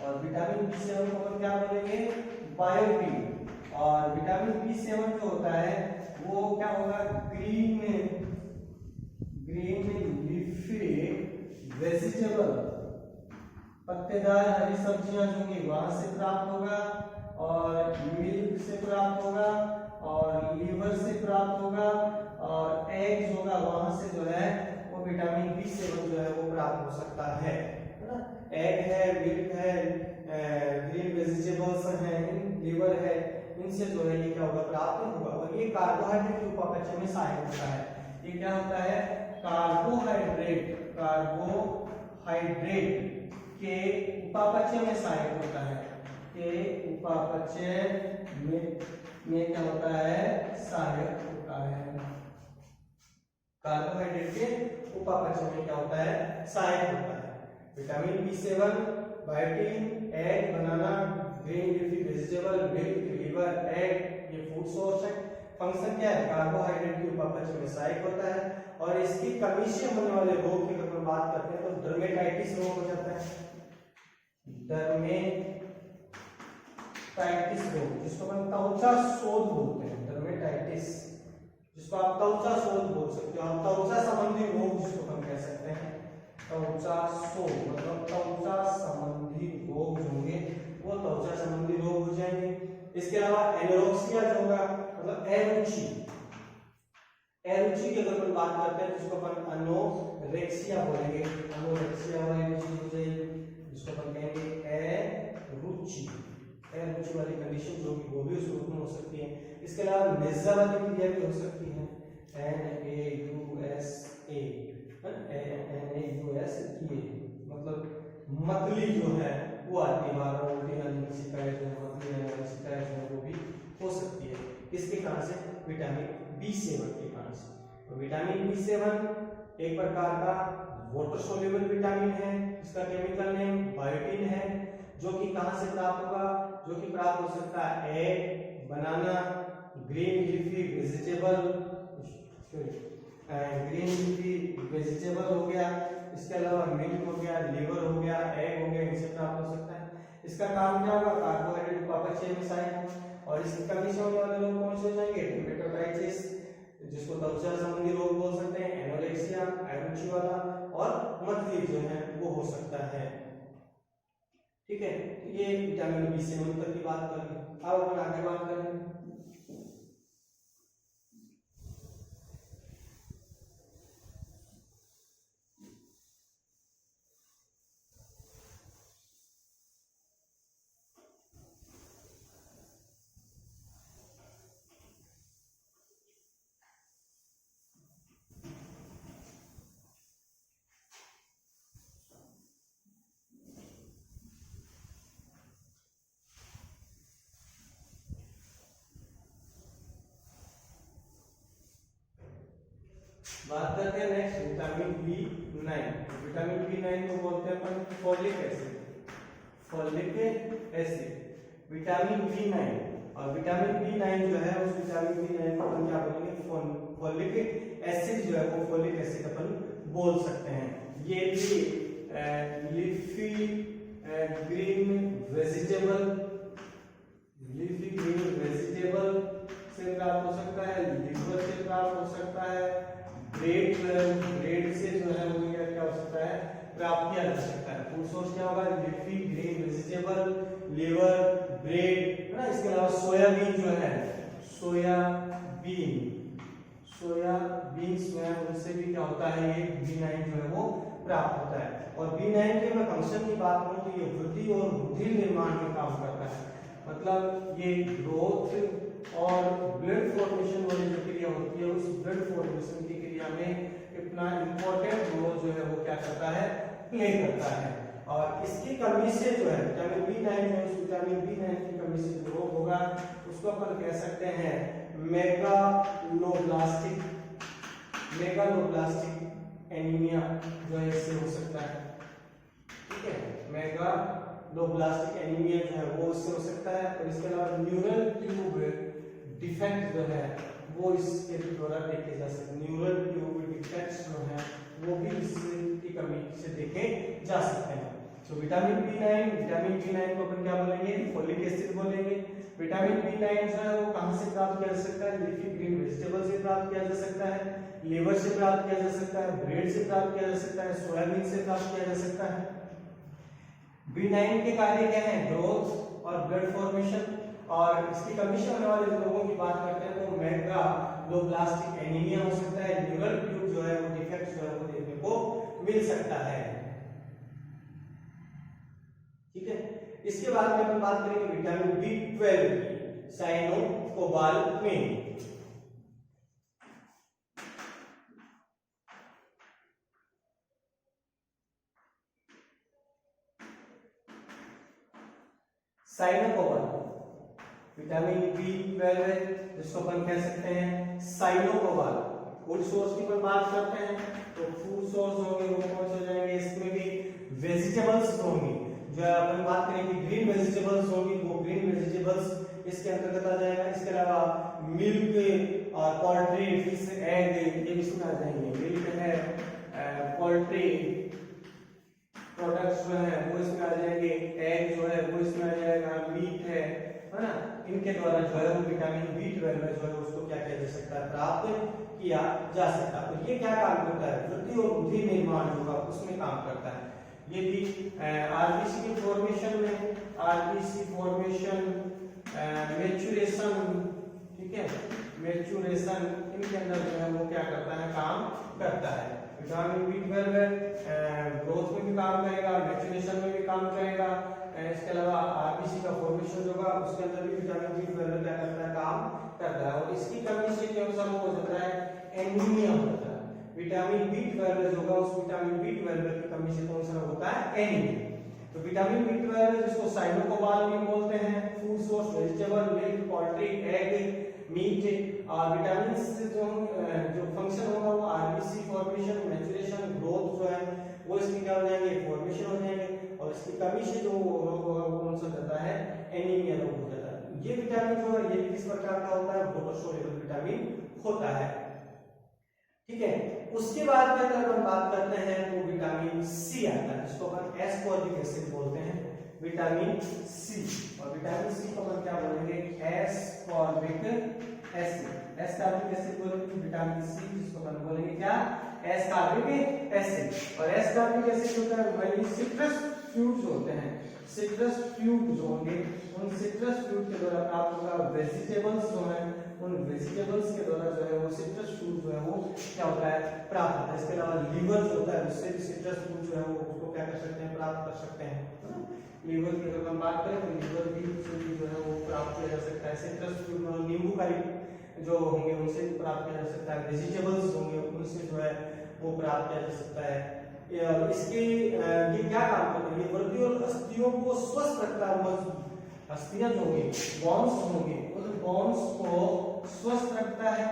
और विटामिन B7 को अपन क्या बोलेंगे, बायोटीन। और विटामिन B7 जो होता है वो क्या होगा, ग्रीन लीफी वेजिटेबल, पत्तेदार हरी सब्जियां जो होंगी वहां से प्राप्त होगा। और मिल्क से प्राप्त होगा, और लीवर से प्राप्त होगा, और एग्स होगा वहां से जो है वो विटामिन B7 जो है वो प्राप्त हो सकता है ना। एग है, मिल्क है, ग्रीन वेजिटेबल्स हैं, लीवर है, इनसे जो है ये क्या होगा, प्राप्त होगा। और ये कार्बोहाइड्रेट के उपापचय में सहायक होता है। ये क्या होता है, कार्बोहाइड्रेट के उपापचय में सहायक होता है, के उपापचय में क्या होता है, सहायक होता है। कार्बोहाइड्रेट के उपापचय में क्या होता है, सहायक होता है। Vitamin B7, biotin, egg, banana, green leafy vegetable, milk, liver, egg ये फूड सोर्स है। फंक्शन क्या है, कार्बोहाइड्रेट के उपापचय में सहायक होता है। और इसकी कमी से होने वाले रोग की अगर बात करते हैं तो डर्मेटाइटिस रोग हो जाता है, डर्मेटाइटिस रोग, जिसको हम त्वचा शोथ बोलते हैं, डर्मेटाइटिस, जिसको आप त्वचा शोथ बोल सकते हो, आप त्वचा संबंधी रोग जिसको हम कह सकते हैं, त्वचा शोथ मतलब त्वचा संबंधी रोग जो होंगे वो त्वचा संबंधी रोग हो जाएंगे। इसके अलावा एनोरेक्सिया जो होगा मतलब अरुचि, अरुचि की अगर अपन बात करते हैं जिसको अपन अनोरेक्सिया बोलेंगे, अनोरेक्सिया वाली चीज हो जाएगी, जिसको अपन कहेंगे अरुचि, अरुचि वाली कंडीशन जो कि वो भी उस रूप में हो सकती है। इसके अलावा नेज़ल वाली क्रिया भी हो सकती है, NAUSA मतलब मतली जो है वो आती है, बार उल्टी आने की शिकायत जो है, मतली आने की शिकायत जो है वो भी हो सकती है। किसके कारण से, विटामिन B7 के कारण से। तो विटामिन B7 एक प्रकार का वाटर सोल्यूबल विटामिन है, इसका केमिकल नेम बायोटिन है, जो कि कहां से प्राप्त होगा, जो कि प्राप्त हो सकता है egg, banana, green leafy vegetable, green leafy vegetable हो गया, इसके अलावा मिल्क हो गया, लिवर हो गया, एग हो गया, इनसे प्राप्त हो सकता है। इसका काम क्या होगा, कार्बोहाइड्रेट उपापचय में सहायक होगा। और इसकी कमी से होने वाले लोग कौन से हो जाएंगे, डर्मेटाइटिस, जिसको त्वचा संबंधी रोग बोल सकते हैं, एनोरेक्सिया, अरुचि वाला, और मतली जो है वो हो सकता है। ठीक है, तो ये विटामिन B7 तक की बात कर ली। अब अपन आगे बात करें बात करते हैं next vitamin B9। Vitamin B9 को बोलते हैं अपन folic acid, folic acid, vitamin B9। और विटामिन B9 जो है उस विटामिन B9 को अपन क्या बोलेंगे, फोलिक एसिड जो है वो फोलिक एसिड अपन बोल सकते हैं। ये भी leafy green vegetable, leafy green vegetable से प्राप्त हो सकता है, लिवर से प्राप्त हो सकता है, ब्रेड से जो है वो क्या हो सकता है, प्राप्त किया जा सकता है। फूड सोर्स क्या होगा, leafy green vegetable, liver, bread, है ना। इसके अलावा सोयाबीन जो है, सोयाबीन जो है उससे भी क्या होता है, ये B9 जो है वो प्राप्त होता है। और B9 के मैं फंक्शन की बात करूं तो ये वृद्धि और रुधिर निर्माण में काम करता है, मतलब ये ग्रोथ और ब्लड फॉर्मेशन वाली जो क्रिया होती है उस ब्लड फॉर्मेशन की क्रिया में इतना इंपॉर्टेंट रोल जो है वो क्या करता है, प्ले करता है। और इसकी कमी से जो है विटामिन B9 है, उस विटामिन B9 की कमी से जो रोग होगा उसको अपन कह सकते हैं मेगालोब्लास्टिक एनीमिया जो है इससे हो सकता है। ठीक है, मेगालोब्लास्टिक एनीमिया जो है वो इससे हो सकता है। और इसके अलावा न्यूरल ट्यूब डिफेक्ट जो है वो इसके द्वारा देखे जा सकते हैं, न्यूरल ट्यूब डिफेक्ट्स जो है वो भी इसकी कमी से देखे जा सकते हैं। तो विटामिन B9 को अपन क्या बोलेंगे, फोलिक एसिड बोलेंगे। विटामिन B9 जो है वो कहां से प्राप्त किया जा सकता है, लीफी ग्रीन वेजिटेबल से प्राप्त किया जा सकता है, लिवर से प्राप्त किया जा सकता है, ब्रेड से प्राप्त किया जा सकता है, सोयाबीन से प्राप्त किया जा सकता है। B9 के कार्य क्या है, ग्रोथ और ब्लड फॉर्मेशन। और इसकी कमी से होने वाले लोगों की बात करते हैं तो मेगालोब्लास्टिक एनीमिया हो सकता है, न्यूरल ट्यूब जो है वो डिफेक्ट जो है वो देखने को मिल सकता है। ठीक है, इसके बाद में अपन बात करेंगे विटामिन B12 की, साइनोकोबालामिन। साइनोकोबाल विटामिन B12 है, जिसको अपन कह सकते हैं साइनोकोबाल। फूड सोर्स की अपन बात करते हैं तो फूड सोर्स होंगे वो कौन से हो जाएंगे, इसमें भी वेजिटेबल्स होंगी। जो अपन बात करेंगे ग्रीन वेजिटेबल्स होंगी, वो ग्रीन वेजिटेबल्स इसके अंतर्गत आ जाएगा। इसके अलावा मिल्क और पोल्ट्री, फिश, एग, ये भी इसमें आ जाएंगे। मिल्क है, पोल्ट्री प्रोडक्ट्स जो है वो इसमें आ जाएंगे, एग जो है वो इसमें आ जाएगा, मीट है ना, इनके द्वारा जो है वो विटामिन B12 जो है उसको क्या किया जा सकता है, प्राप्त किया जा सकता है। तो ये क्या काम करता है, वृद्धि और बुद्धि निर्माण होगा उसमें काम करता है। ये भी आरबीसी की फॉर्मेशन में, आरबीसी फॉर्मेशन, मैच्योरेशन, ठीक है, मैच्योरेशन, इनके अंदर जो है वो क्या करता है, काम करता है। विटामिन B12 ग्रोथ में भी काम करेगा, मैच्योरेशन में भी काम करेगा। इसके अलावा आरबीसी का फॉर्मेशन जो होगा उसके अंदर भी विटामिन B12 क्या करता है, काम करता है। और इसकी कमी से क्या हो जाता है, एनीमिया होता है। विटामिन B12 जो होगा उस विटामिन B12 की कमी से कौन सा होता है, एनीमिया। तो विटामिन B12 जिसको साइनोकोबाल भी बोलते हैं, food source, vegetable, milk, poultry, egg, meat, और विटामिन से जो फंक्शन होगा वो आरबीसी फॉर्मेशन, मैच्योरेशन, ग्रोथ जो है वो इसकी क्या हो जाएंगे, फॉर्मेशन हो जाएंगे। और इसकी कमी से जो रोग होगा वो कौन सा जाता है, एनीमिया रोग हो जाता है। ये विटामिन जो है ये किस प्रकार का होता है, वाटर सोल्यूबल विटामिन होता है, ठीक है। उसके बाद में अगर हम बात करते हैं तो विटामिन सी आता है, जिसको अपन एस्कॉर्बिक एसिड बोलते हैं, विटामिन सी। और विटामिन सी को अपन क्या बोलेंगे, एस्कॉर्बिक एसिड। एस्कॉर्बिक एसिड बोलेंगे विटामिन सी, जिसको अपन बोलेंगे क्या, एस्कॉर्बिक एसिड। और एस्कॉर्बिक एसिड होता है वही सिट्रस फ्रूट्स होते हैं, सिट्रस फ्रूट जो होंगे उन सिट्रस फ्रूट के द्वारा प्राप्त होगा। वेजिटेबल्स जो है उन वेजिटेबल्स के द्वारा जो है वो सिट्रस फ्रूट जो है वो क्या होता है, प्राप्त होता है। इसके अलावा लीवर जो होता है उससे भी सिट्रस फ्रूट जो है वो उसको क्या कर सकते हैं, प्राप्त कर सकते हैं। लीवर की अगर हम बात करें तो लीवर भी जो है वो प्राप्त किया जा सकता है। सिट्रस फ्रूट में नींबू का जो होंगे उनसे प्राप्त किया जा सकता है, वेजिटेबल्स होंगे उनसे जो है वो प्राप्त किया जा सकता है। इसके ये क्या काम करते हैं, ये वृद्धि और अस्थियों को स्वस्थ रखता है। मजबूत अस्थियां जो होंगी, बोन्स होंगे, उन बोन्स को स्वस्थ रखता है।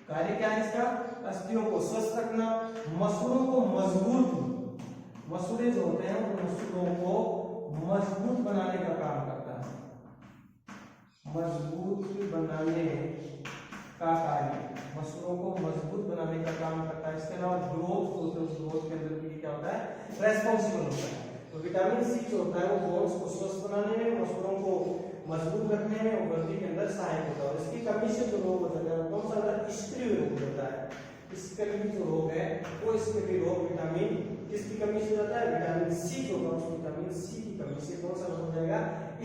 कार्य क्या है इसका, अस्थियों को स्वस्थ रखना, मसूड़ों को मजबूत, मसूड़े जो होते हैं उन मसूड़ों को मजबूत बनाने का काम करता है, मजबूत बनाने का कार्य, मसूड़ों को मजबूत बनाने का काम करता है। इसके अलावा ग्रोथ होते हैं, उस ग्रोथ के अंदर भी क्या होता है, रेस्पॉन्सिबल होता है। तो विटामिन सी जो होता है वो बोन्स को स्वस्थ बनाने में, मसूड़ों को मजबूत रखने में और वृद्धि के अंदर सहायक होता है। और इसकी कमी से जो रोग होता है वो कौन सा होता है, स्त्री रोग होता है। स्कर्वी जो रोग है वो स्कर्वी रोग विटामिन किसकी कमी से होता है, विटामिन सी जो होगा उस विटामिन सी की कमी से कौन सा रोग हो जाएगा,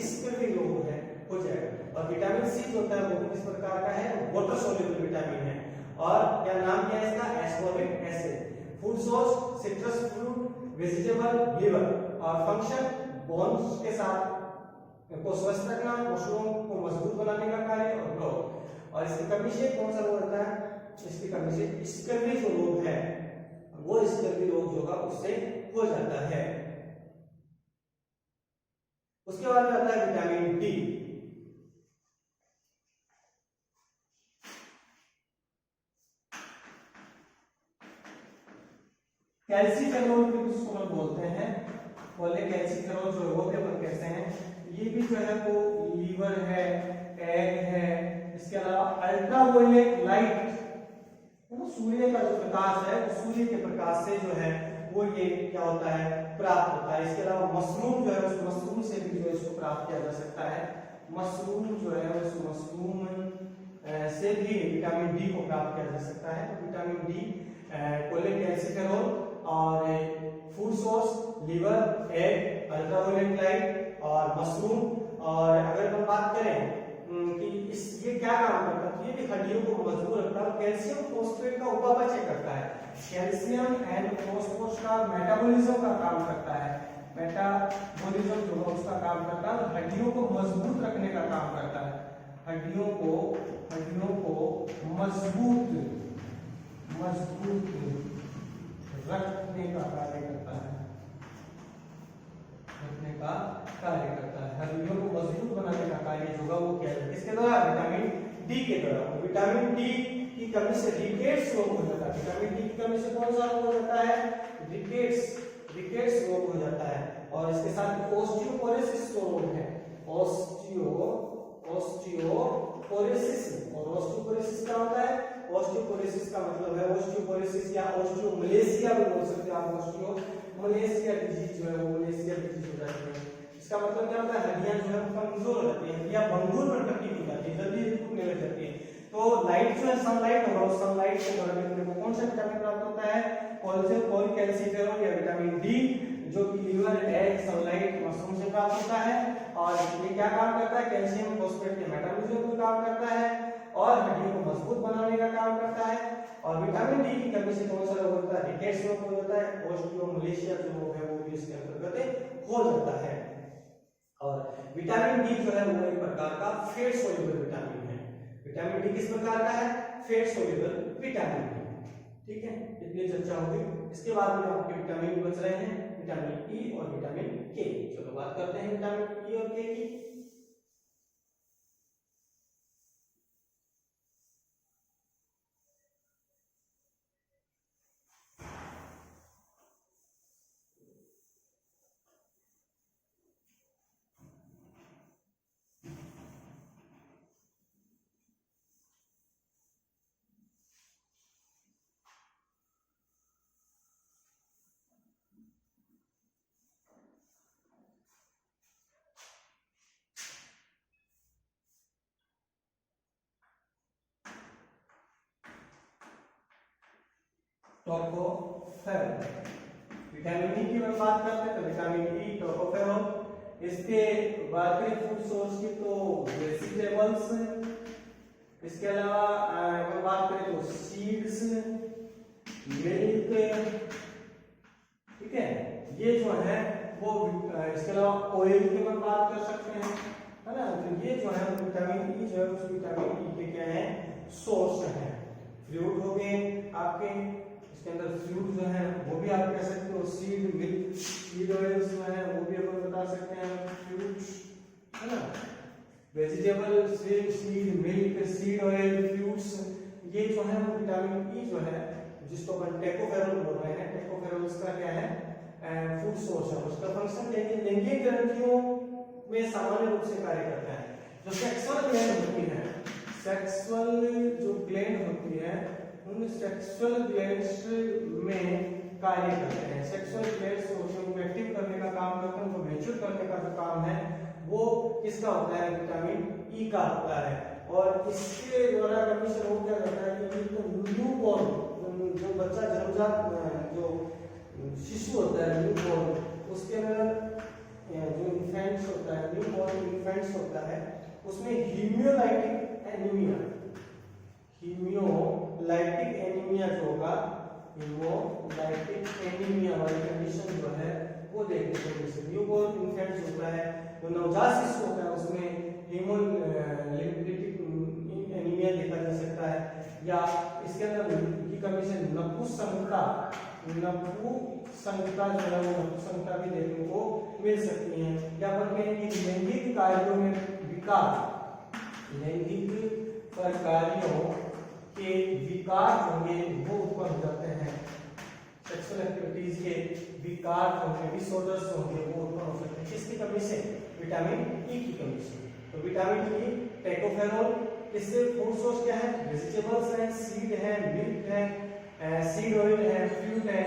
स्कर्वी रोग है हो जाएगा। और विटामिन सी जो होता है वो किस प्रकार का है, वाटर सोल्यूबल विटामिन है। और क्या नाम क्या है इसका, ascorbic acid. Food source citrus fruit, vegetable, liver. और फंक्शन बोन्स के साथ को स्वस्थ रखना, मसूड़ों को मजबूत बनाने का कार्य और ग्रोथ। और इसकी कमी से कौन सा रोग होता है, इसकी कमी से स्कर्वी जो रोग है वो स्कर्वी रोग जो होगा उससे हो जाता है। उसके बाद में आता है विटामिन डी। कैल्सीफेरोल भी उसको हम बोलते हैं, कैल्सीफेरोल जो है वो भी अपन कहते हैं। ये भी जो है वो लीवर है, एग है। इसके अलावा अल्ट्रावायलेट लाइट, वो सूर्य का जो प्रकाश है वो सूर्य के प्रकाश से जो है वो ये क्या होता है, प्राप्त होता है। इसके अलावा मशरूम जो है उस मशरूम से भी जो है इसको प्राप्त किया जा सकता है। मशरूम जो है उस मशरूम से भी विटामिन डी को प्राप्त किया जा सकता है। तो विटामिन डी, कैल्सीफेरोल और food source liver, egg, ultraviolet light और मशरूम। और अगर हम बात करें कि ये क्या काम करता है, तो ये भी हड्डियों को मजबूत रखता है। कैल्शियम फॉस्फेट का उपापचय करता है, कैल्शियम एंड फॉस्फोरस का मेटाबॉलिज्म का काम करता है, मेटाबॉलिज्म जो है उसका काम करता है। और हड्डियों को मजबूत रखने का काम करता है, हड्डियों को मजबूत रखने का कार्य करता है, रखने का कार्य करता है। हड्डियों को मजबूत बनाने का कार्य जो होगा वो क्या है, इसके द्वारा विटामिन डी के द्वारा। विटामिन डी की कमी से रिकेट्स रोग हो जाता है। विटामिन डी की कमी से कौन सा रोग हो जाता है, रिकेट्स रोग हो जाता है। और इसके साथ ऑस्टियोपोरोसिस रोग है, ऑस्टियोपोरोसिस ऑस्टियोपोरोसिस। और ऑस्टियोपोरोसिस क्या होता है? ऑस्टियोपोरोसिस का मतलब है ऑस्टियोपोरोसिस या ऑस्टियोमलेशिया भी बोल सकते हैं आप। ऑस्टियोमलेशिया डिजीज जो है वो मलेशिया डिजीज हो जाती है। इसका मतलब क्या होता है? हड्डियां जो है कमजोर हो जाती है या भंगुर प्रकृति की हो जाती है, जल्दी टूटने लग जाती है। तो लाइट जो है सनलाइट होगा, उस सनलाइट से अपने को कौन सा विटामिन प्राप्त होता है? कैल्शियम या विटामिन डी, जो कि लीवर, एग, सनलाइट, मशरूम से प्राप्त होता है। और ये क्या काम करता है? कैल्शियम फॉस्फेट के मेटाबॉलिज्म में काम करता है और हड्डियों को मजबूत बनाने का काम करता है। और विटामिन डी की कमी से कौन सा रोग होता है? रिकेट्स रोग हो जाता है। ऑस्टियोमलेशिया जो रोग है वो भी इसके अंतर्गत हो जाता है। और विटामिन डी जो है वो एक प्रकार का फैट सोल्यूबल विटामिन है। विटामिन डी किस प्रकार का है? फैट सोल्यूबल विटामिन है। ठीक है, इतनी चर्चा होगी। इसके बाद में आपके विटामिन बच रहे हैं विटामिन ई और विटामिन के। चलो बात करते हैं विटामिन ई और के की। टोकोफेरोल, विटामिन ई की बात करते हैं तो विटामिन ई, टोकोफेरोल। इसके बाद में फूड सोर्स की तो वेजिटेबल्स, इसके अलावा अगर बात करें तो सीड्स, मिल्क, ठीक है, ये जो है वो इसके अलावा ऑयल की हम बात कर सकते हैं, है ना। तो ये जो है विटामिन ई जो है उस विटामिन ई के क्या है? सोर्स है। फ्रूट हो गए आपके, इसके अंदर फ्रूट जो है वो भी आप कह सकते हो। सीड, मिल्क, सीड ऑयल जो है वो भी अपन बता सकते हैं फ्रूट्स, है ना। Vegetable, seed, milk, seed oil, fruits, ये जो है वो विटामिन ई जो है जिसको अपन टेकोफेरोल बोल रहे हैं, टेकोफेरोल इसका क्या है? फूड सोर्स है। उसका फंक्शन क्या है? लैंगिक ग्रंथियों में सामान्य रूप से कार्य करता है। जो सेक्सुअल ग्लैंड होती है, सेक्सुअल जो ग्लैंड होती है उन सेक्सुअल ग्लैंड्स में कार्य करते हैं। सेक्सुअल ग्लैंड्स को एक्टिव करने का काम करते हैं, उनको मैच्योर करने का जो काम है वो किसका होता है? विटामिन ई का होता है। और इसके द्वारा कमीशन हो क्या जाता है कि न्यू बॉर्न, जो बच्चा जन्मजात जो शिशु होता है, न्यू बॉर्न, उसके अंदर जो इन्फेंट्स होता है, न्यू बॉर्न इन्फेंट्स होता है, उसमें हीमियोलाइटिक एनीमिया, हीमियोलाइटिक एनीमिया जो होगा, हीमोलाइटिक एनीमिया वाली कंडीशन जो है वो देखने को मिलती है। न्यूबॉर्न इन्फेंट होता है, जो नवजात शिशु होता है उसमें हीमोलाइटिक एनीमिया देखा जा सकता है। या इसके अंदर की कमी से नपुंसकता जो है वो नपुंसकता भी देखने को मिल सकती है। या अपन कहेंगे कि लैंगिक कार्यों में विकार, लैंगिक कार्यों के विकार होंगे वो उत्पन्न हो जाते हैं। सेक्सुअल एक्टिविटीज के विकार होंगे, डिसऑर्डर्स होंगे वो उत्पन्न हो सकते हैं। किसकी कमी से? विटामिन ई की कमी से। तो विटामिन ई, टेकोफेरोल, इससे फूड सोर्स क्या है? वेजिटेबल्स है, सीड है, मिल्क है, सीड ऑयल है, फ्रूट है।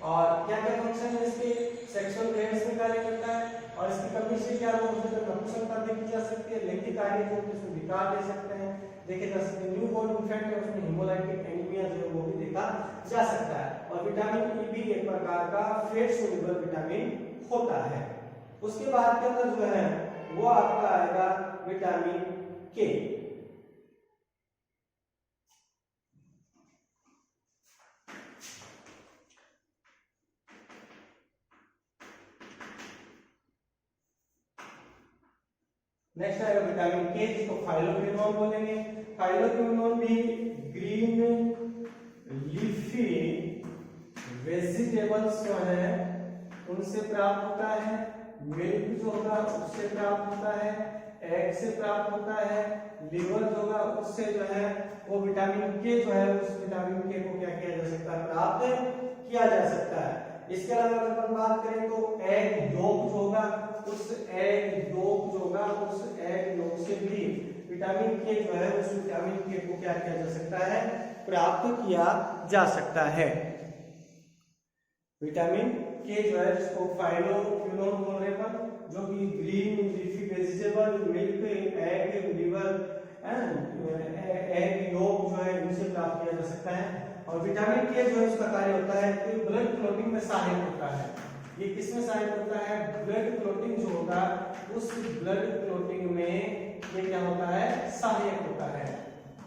और क्या क्या फंक्शन है इसके? सेक्सुअल ग्लैंड्स में कार्य करता है। और इसकी कमी से क्या रोग होता है? नपुंसकता देखी जा सकती है, लैंगिक कार्य जो उसमें विकार दे सकते हैं, देखे जा सकते हैं। न्यू बॉर्न इन्फेंट है उसमें हीमोलाइटिक एनीमिया जो है वो भी देखा जा सकता है। और विटामिन ई भी एक प्रकार का फैट सोल्यूबल विटामिन होता है। उसके बाद के अंदर जो है वो आपका आएगा विटामिन के। नेक्स्ट आएगा विटामिन के, जिसको फाइलोक्विनोन बोलेंगे। फाइलोक्विनोन भी ग्रीन लीफी वेजिटेबल्स जो है उनसे प्राप्त होता है। मिल्क जो होगा उससे प्राप्त होता है, एग से प्राप्त होता है, लिवर जो होगा उससे जो है वो विटामिन के जो है उस विटामिन के को क्या किया जा सकता है? प्राप्त किया जा सकता है। इसके अलावा अगर अपन बात करें तो एग योक जो होगा उस एग योक जो होगा उस एग योक से भी विटामिन के जो है उस विटामिन के को क्या किया जा सकता है, प्राप्त किया जा सकता है। विटामिन के जो है जिसको फाइटोक्विनोन बोल रहे हैं, जो कि green leafy vegetable, milk, egg, liver, egg yolk जो है इनसे प्राप्त किया जा सकता है। और विटामिन के जो है उसका कार्य होता है कि ब्लड क्लॉटिंग में सहायक होता है। ये किसमें सहायक होता है, ब्लड क्लॉटिंग जो होगा उस ब्लड क्लॉटिंग में ये क्या होता है, सहायक होता है।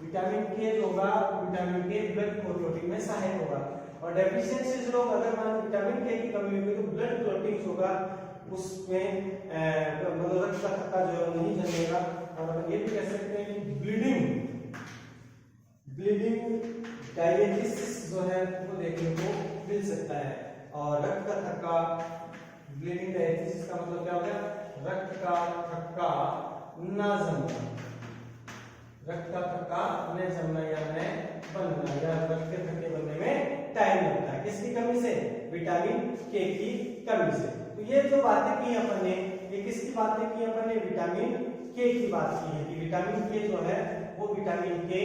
विटामिन के जो होगा, विटामिन के ब्लड क्लॉटिंग में सहायक होगा। और डेफिशिएंसी से लोग अगर मान विटामिन के की कमी होगी तो ब्लड क्लॉटिंग होगा उसमें मतलब रक्त का थक्का जो है नहीं जमेगा। और ये भी कह सकते हैं कि ब्लीडिंग डायबिटीज जो है वो देखने को मिल सकता है। और रक्त का थक्का, ब्लीडिंग डायबिटीज का मतलब क्या हो गया, रक्त का थक्का ना जमना, रक्त का थक्का न जमना या न बनना, या रक्त के थक्के बनने में टाइम लगता है। किसकी कमी से, विटामिन के की कमी से। तो ये जो बातें की अपन ने, ये किसकी बातें की अपन ने, विटामिन के की बात की है कि विटामिन के जो है वो विटामिन के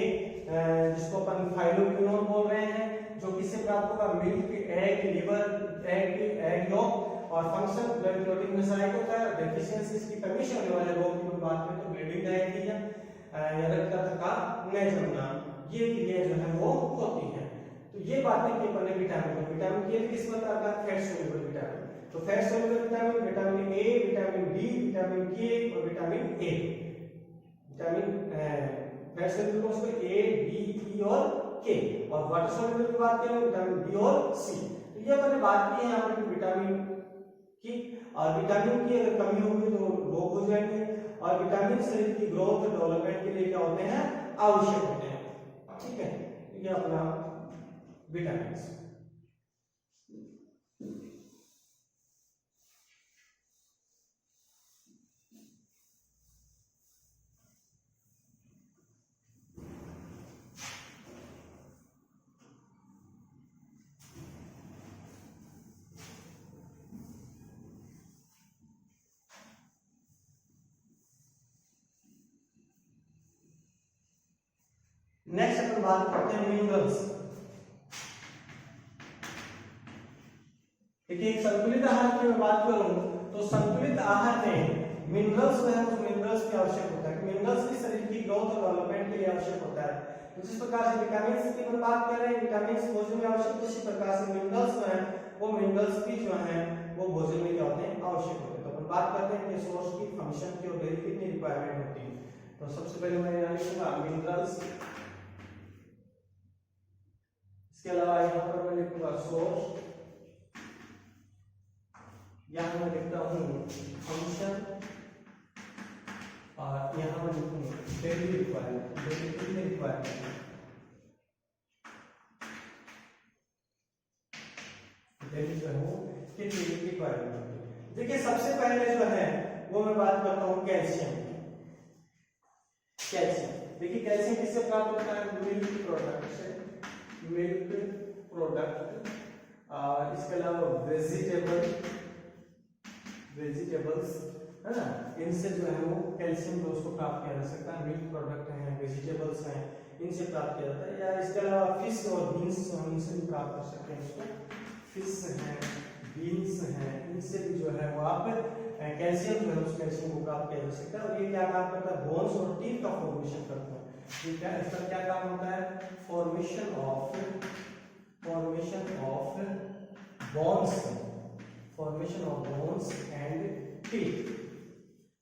जिसको अपन फाइटोक्विनोन बोल रहे हैं, जो किससे प्राप्त होगा, milk, egg, liver, egg yolk. और फंक्शन ब्लड क्लॉटिंग में सहायक होता है। डेफिशिएंसी इसकी कमी से होने वाले रोग की बात करें तो ब्लीडिंग डायरिया या रक्त का थक्का न जमना, ये क्रिया जो है वो होती है। तो ये बातें की अपन ने विटामिन, विटामिन के किस प्रकार का, फैट सोल्यूबल विटामिन। तो fat soluble vitamin, vitamin A, vitamin D, vitamin के और vitamin A. Vitamin fat soluble उसको ए, डी, ई और के। और वाटर सोल्यूबल की बात करें विटामिन बी और सी। तो ये अपन ने बात की है यहाँ पर विटामिन की। और विटामिन की अगर कमी होगी तो रोग हो जाएंगे। और विटामिन शरीर की ग्रोथ डेवलपमेंट के लिए क्या होते हैं, आवश्यक होते हैं। ठीक है, ये अपना विटामिन। नेक्स्ट अपन बात करते हैं मिनरल्स। देखिए एक संतुलित आहार की मैं बात करूं तो संतुलित आहार में मिनरल्स जो है उस मिनरल्स की आवश्यक होता है। मिनरल्स की शरीर की ग्रोथ और डेवलपमेंट के लिए आवश्यक होता है। तो जिस प्रकार से विटामिन की हम बात कर रहे हैं, विटामिन भोजन में आवश्यक, उसी प्रकार से मिनरल्स जो है वो मिनरल्स भी जो है वो भोजन में क्या होते हैं, आवश्यक होते हैं। तो अपन बात करते हैं कि सोर्स की, फंक्शन की और डेली कितनी रिक्वायरमेंट होती है। तो सबसे पहले मैं यहाँ लिखूंगा मिनरल्स, इसके अलावा यहाँ पर मैं लिखूंगा सोर्स, यहाँ मैं लिखता हूँ फंक्शन, और यहाँ मैं लिखूंगा डेली रिक्वायरमेंट, डेली कितनी रिक्वायरमेंट, डेली जो है वो कितनी रिक्वायरमेंट। देखिए सबसे पहले जो है वो मैं बात करता हूँ कैल्शियम। कैल्शियम देखिए कैल्शियम किससे प्राप्त होता है, मिल्क प्रोडक्ट से, मिल्क प्रोडक्ट। इसके अलावा वेजिटेबल्स है ना, इनसे जो है वो कैल्शियम को उसको प्राप्त किया जा सकता है। मिल्क प्रोडक्ट हैं, वेजिटेबल्स हैं, इनसे प्राप्त किया जाता है। या इसके अलावा फिश और बीन्स हम इनसे भी प्राप्त कर सकते हैं इसको। फिश हैं, बीन्स हैं, इनसे भी जो है वो आप कैल्शियम जो है उस कैल्शियम को प्राप्त किया जा सकता है। और ये क्या काम करता है, बोन्स और टीथ का फॉर्मेशन करता है। ठीक है, इसका क्या काम होता है, formation of bones and teeth,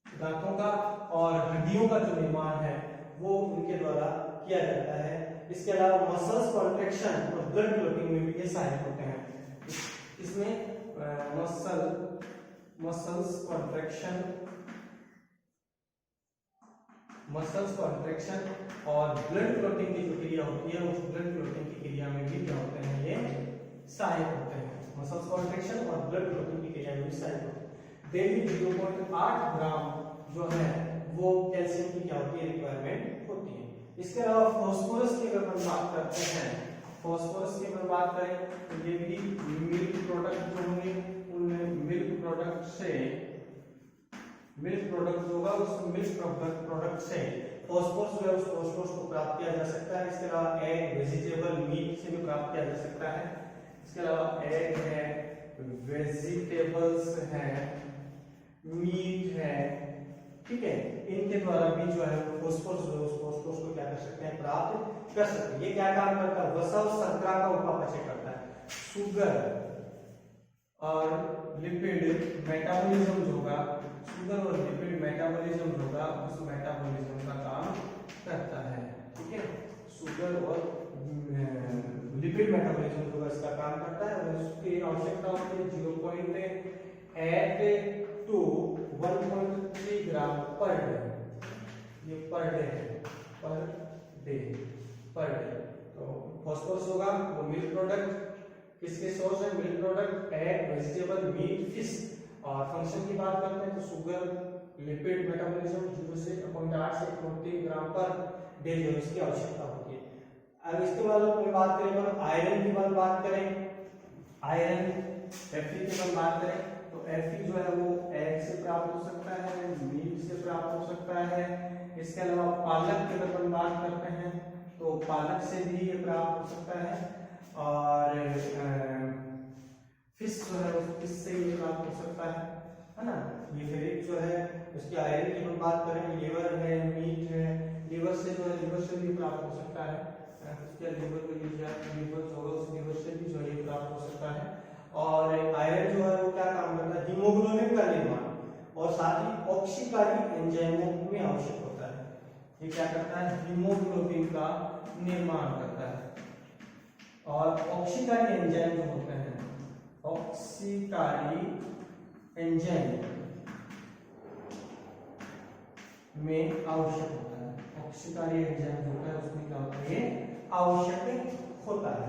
दांतों का और हड्डियों का जो निर्माण है वो उनके द्वारा किया जाता है। इसके अलावा मसल्स कॉन्ट्रैक्शन और ब्लड क्लॉटिंग में भी ये सहायक होते हैं। इसमें मसल्स कॉन्ट्रैक्शन और ब्लड क्लॉटिंग की जो क्रिया होती है उस ब्लड क्लॉटिंग की क्रिया में भी क्या होते हैं, ये सहायक होते हैं। मसल्स कॉन्ट्रैक्शन और ब्लड क्लॉटिंग की क्रिया में भी सहायक होते हैं। डेली 0.8 ग्राम जो है वो कैल्शियम की क्या होती है, रिक्वायरमेंट होती है। इसके अलावा फास्फोरस की अगर हम बात करते हैं, फास्फोरस की अगर बात करें तो ये भी मिल्क प्रोडक्ट जो होंगे उनमें मिल्क प्रोडक्ट जो होगा उस मिल्क प्रोडक्ट से फॉस्फोरस जो है उस फॉस्फोरस को प्राप्त किया जा सकता है। इसके अलावा एग, वेजिटेबल, मीट से भी प्राप्त किया जा सकता है। इसके अलावा एग है, वेजिटेबल्स है, मीट है, ठीक है, इनके द्वारा भी जो है फॉस्फोरस जो उस फॉस्फोरस को क्या कर सकते हैं, प्राप्त कर सकते हैं। ये क्या काम करता है, वसा और शर्करा का उपापचय करता है। शुगर और लिपिड मेटाबॉलिज्म जो होगा, शुगर और लिपिड मेटाबॉलिज्म जो होगा उस मेटाबॉलिज्म का काम करता है, ठीक है। शुगर और लिपिड मेटाबॉलिज्म जो इसका काम करता है और उसकी आवश्यकता होती है 0.8 to 1.3 ग्राम पर डे। ये पर डे है, पर डे। तो फॉस्फोरस होगा वो मिल्क प्रोडक्ट, किसके सोर्स है, milk product, egg, vegetable, meat, fish. और फंक्शन की बात करते हैं तो शुगर, लिपिड मेटाबॉलिज्म 0 से 0.8 से 1.3 ग्राम पर डे जो इसकी आवश्यकता होती है। अब इसके बाद हम बात करें आयरन की बात करें, आयरन Fe की बात करें तो Fe जो है वो एग से प्राप्त हो सकता है, मीट से प्राप्त हो सकता है। इसके अलावा पालक की अगर हम बात करते हैं तो पालक से भी ये प्राप्त हो सकता है। और फिश जो है फिश से ये प्राप्त हो सकता है ना। ये फिर जो है उसकी आयरन की हम बात करें, लिवर है, मीट है, लिवर से जो है लिवर से भी प्राप्त हो सकता है। उसके लिवर को लिवर जो होगा उस लिवर से भी जो है ये प्राप्त हो सकता है। और आयरन जो है वो क्या काम करता है, हीमोग्लोबिन का निर्माण और साथ ही ऑक्सीकारी एंजाइमों में आवश्यक होता है। ये क्या करता है, हीमोग्लोबिन का निर्माण करता है। और ऑक्सीकारी एंजाइम जो होते हैं, ऑक्सीकारी एंजाइम में आवश्यक होता है। ऑक्सीकारी एंजाइम होता है उसमें क्या होता है, आवश्यक होता है।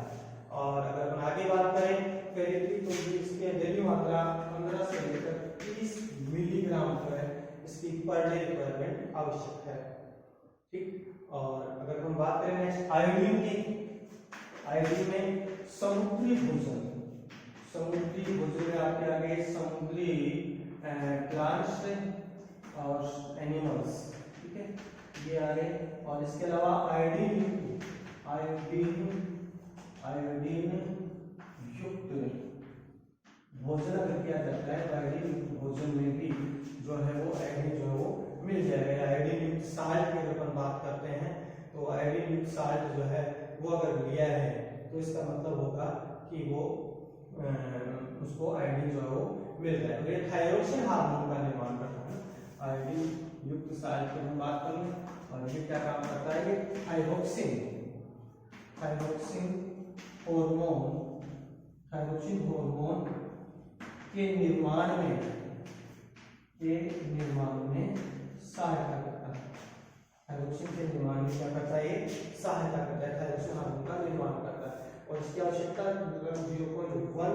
और अगर हम आगे बात करें फेरिक तो इसके डेली मात्रा 15 से लेकर 30 मिलीग्राम जो है इसकी पर डे रिक्वायरमेंट आवश्यक है, ठीक। और अगर हम बात करें नेक्स्ट आयोडीन की, आयोडीन में समुद्री भोजन में आपके आगे समुद्री प्लांट्स और एनिमल्स, ठीक है, ये आ गए। और इसके अलावा आयोडीन युक्त भोजन अगर किया जाता है तो आयोडीन युक्त भोजन में भी जो है वो आयोडीन जो है वो मिल जाएगा। आयोडीन युक्त साल्ट की अगर हम बात करते हैं तो आयोडीन युक्त साल्ट जो है वो अगर लिया है तो इसका मतलब होगा कि वो उसको आयोडीन जो है वो मिल जाएगा। ये थायरोक्सिन हार्मोन का निर्माण करता है। आयोडीन युक्त साल्ट की हम बात करें और ये क्या काम करता है, ये थायरोक्सिन हार्मोन के निर्माण में सहायता करता है। थायरोक्सिन के निर्माण में क्या करता है, ये सहायता करता है, थायरोक्सिन हार्मोन का निर्माण करता है। और इसकी आवश्यकता 0.1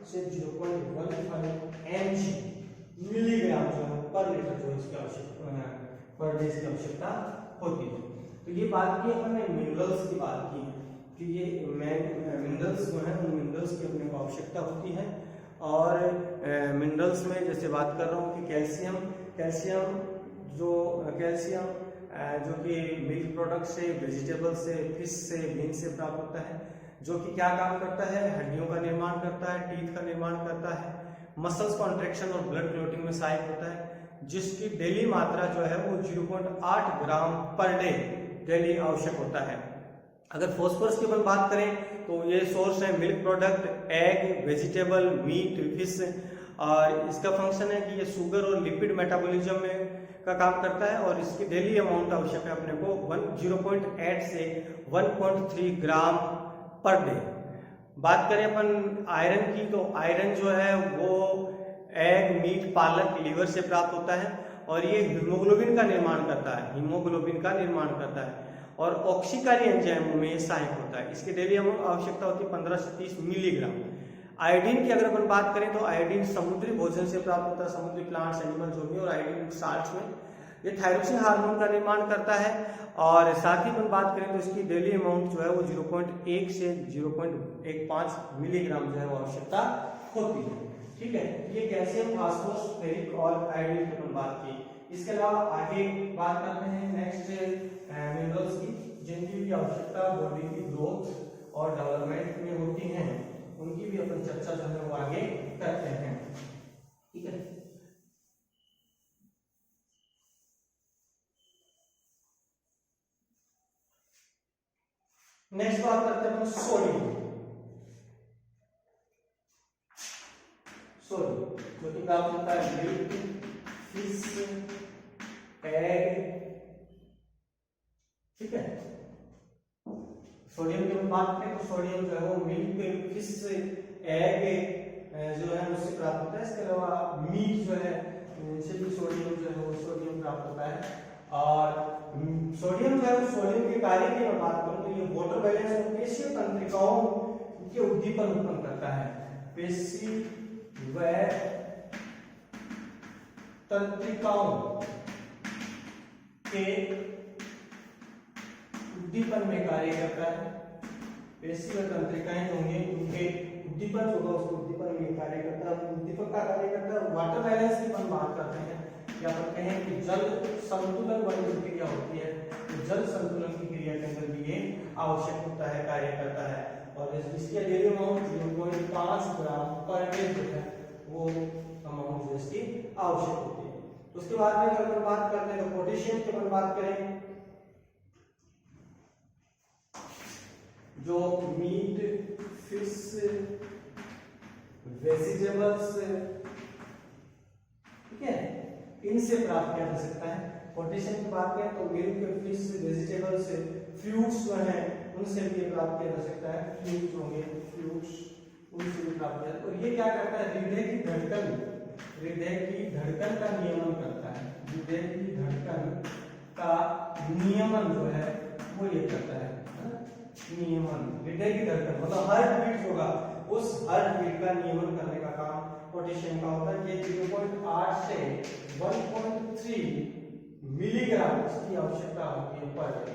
से 0.15 mg मिलीग्राम जो है पर लीटर जो इसकी आवश्यकता पर डे इसकी आवश्यकता होती है। तो ये बात की हमने मिनरल्स की बात की कि ये मिनरल्स जो है उन मिनरल्स की अपने को आवश्यकता होती है। और मिनरल्स में जैसे बात कर रहा हूँ कि कैल्शियम जो कि मिल्क प्रोडक्ट से, वेजिटेबल से, फिश से, बीन से प्राप्त होता है, जो कि क्या काम करता है, हड्डियों का निर्माण करता है, टीथ का निर्माण करता है, मसल्स कॉन्ट्रैक्शन और ब्लड क्लॉटिंग में सहायक होता है, जिसकी डेली मात्रा जो है वो 0.8 ग्राम पर डे डेली आवश्यक होता है। अगर फॉस्फोरस की अपन बात करें तो ये सोर्स है milk product, egg, vegetable, meat, fish. और इसका फंक्शन है कि ये शुगर और लिपिड मेटाबॉलिज्म में का काम करता है और इसकी डेली अमाउंट आवश्यक है अपने को 0.8 से 1.3 ग्राम पर डे। बात करें अपन आयरन की तो आयरन जो है वो एग, मीट, पालक, लिवर से प्राप्त होता है और ये हीमोग्लोबिन का निर्माण करता है और ऑक्सीकारी एंजाइमों में सहायक होता है। इसकी डेली आवश्यकता होती है 15 से 30 मिलीग्राम। आयोडीन की अगर अपन बात करें तो आयोडीन समुद्री भोजन से प्राप्त होता है, समुद्री प्लांट्स, एनिमल जो भी, और आयोडीन साल्ट्स में ये थायरोक्सिन हार्मोन का निर्माण करता है। और साथ ही अपन बात करें तो इसकी डेली अमाउंट जो है वो 0.1 से 0.15 मिलीग्राम जो है वो आवश्यकता होती है, ठीक है। ये कैल्शियम, फास्फोरस, फेरिक और आयोडीन की अपन बात की। इसके अलावा आगे बात करते हैं नेक्स्ट मिनरल्स की, जिनकी भी आवश्यकता बॉडी की ग्रोथ और डेवलपमेंट में होती है, उनकी भी अपन चर्चा जो है वो आगे करते हैं। ठीक है, नेक्स्ट बात करते हैं अपन सोडियम। सोडियम जो कि प्राप्त होता है मिल्क, फिश, एग। ठीक है, सोडियम की हम बात करें तो सोडियम जो है वो मिल्क, फिश, एग जो है उससे प्राप्त होता है। इसके अलावा मीट जो है इनसे भी सोडियम जो है वो सोडियम प्राप्त होता है। और सोडियम जो है सोडियम के कार्य की मैं बात करूं तो ये वाटर बैलेंस और पेशीय तंत्रिकाओं के उद्दीपन उत्पन्न करता है। पेशी व तंत्रिकाओं के उद्दीपन में कार्य करता है। पेशी व तंत्रिकाएं जो होंगे उनके उद्दीपन होगा, उसको उद्दीपन में कार्य करता है। उद्दीपक का कार्य करता है। वाटर बैलेंस की हम बात करते हैं, या कहते हैं कि जल संतुलन वाली क्रिया होती है, तो जल संतुलन की क्रिया के अंदर भी ये आवश्यक होता है, कार्य करता है। और इसके डेली अमाउंट 0.5 ग्राम पर डे जो है वो अमाउंट जो इसकी आवश्यक होती है। उसके बाद में अगर बात करते हैं तो पोटेशियम की अपन बात करें, जो मीट, फिश, वेजिटेबल्स, ठीक है, इनसे प्राप्त किया जा सकता है। पोटेशियम की बात करें तो मिल्क, फिश, वेजिटेबल्स, फ्रूट्स जो है उनसे भी प्राप्त किया जा सकता है। फ्रूट्स होंगे, फ्रूट्स उनसे भी प्राप्त किया। और ये क्या करता है, हृदय की धड़कन का नियमन करता है। हृदय की धड़कन का नियमन जो है वो ये करता है, नियमन। हृदय की धड़कन मतलब हार्ट बीट होगा, उस हार्ट बीट का नियमन करने का काम पोटेशियम का होता है। ये 0.8 से 1.3 मिलीग्राम इसकी आवश्यकता होती है पर डे।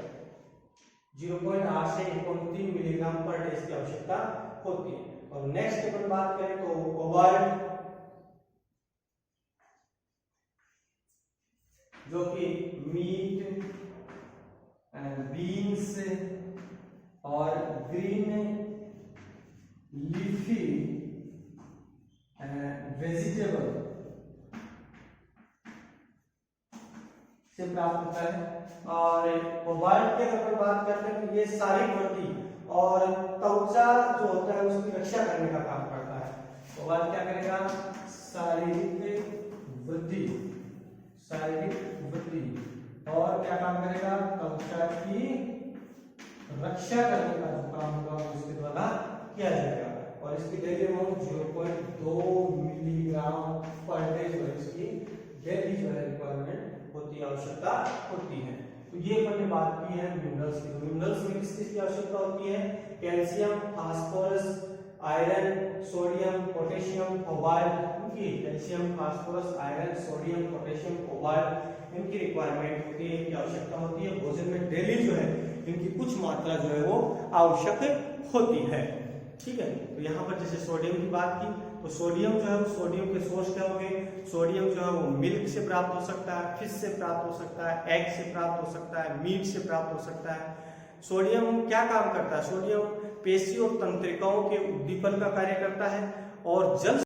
0.8 से 1.3 मिलीग्राम पर डे इसकी आवश्यकता होती है। और नेक्स्ट अपन बात करें तो कोबाल्ट, जो कि मीट, बीन्स और ग्रीन लीफी वेजिटेबल से प्राप्त होता है। और कोबाल्ट की अगर बात करते हैं तो ये शारीरिक वृद्धि और त्वचा जो होता है उसकी रक्षा करने का काम करता है। कोबाल्ट क्या करेगा, शारीरिक वृद्धि और क्या काम करेगा, त्वचा की रक्षा करने का जो काम होगा वो इसके द्वारा किया जाएगा। और इसकी daily amount 0.2 milligram per day जो है इसकी डेली जो है रिक्वायरमेंट होती है, आवश्यकता होती है। तो ये अपन ने बात की है मिनरल्स की। मिनरल्स में किस चीज की आवश्यकता होती है, calcium, phosphorus, iron, sodium, potassium, cobalt. इनकी calcium, phosphorus, iron, sodium, potassium, cobalt इनकी रिक्वायरमेंट होती है, इनकी आवश्यकता होती है। भोजन में डेली जो है इनकी कुछ मात्रा जो है वो आवश्यक होती है। ठीक है, तो यहाँ पर जैसे सोडियम की बात की तो सोडियम जो है वो सोडियम के सोर्स क्या होंगे, सोडियम जो है वो मिल्क से प्राप्त हो सकता है, फिश से प्राप्त हो सकता है, एग से प्राप्त हो सकता है, मीट से प्राप्त हो सकता है। सोडियम क्या काम करता है, सोडियम पेशी और तंत्रिकाओं के उद्दीपन का कार्य करता है और जल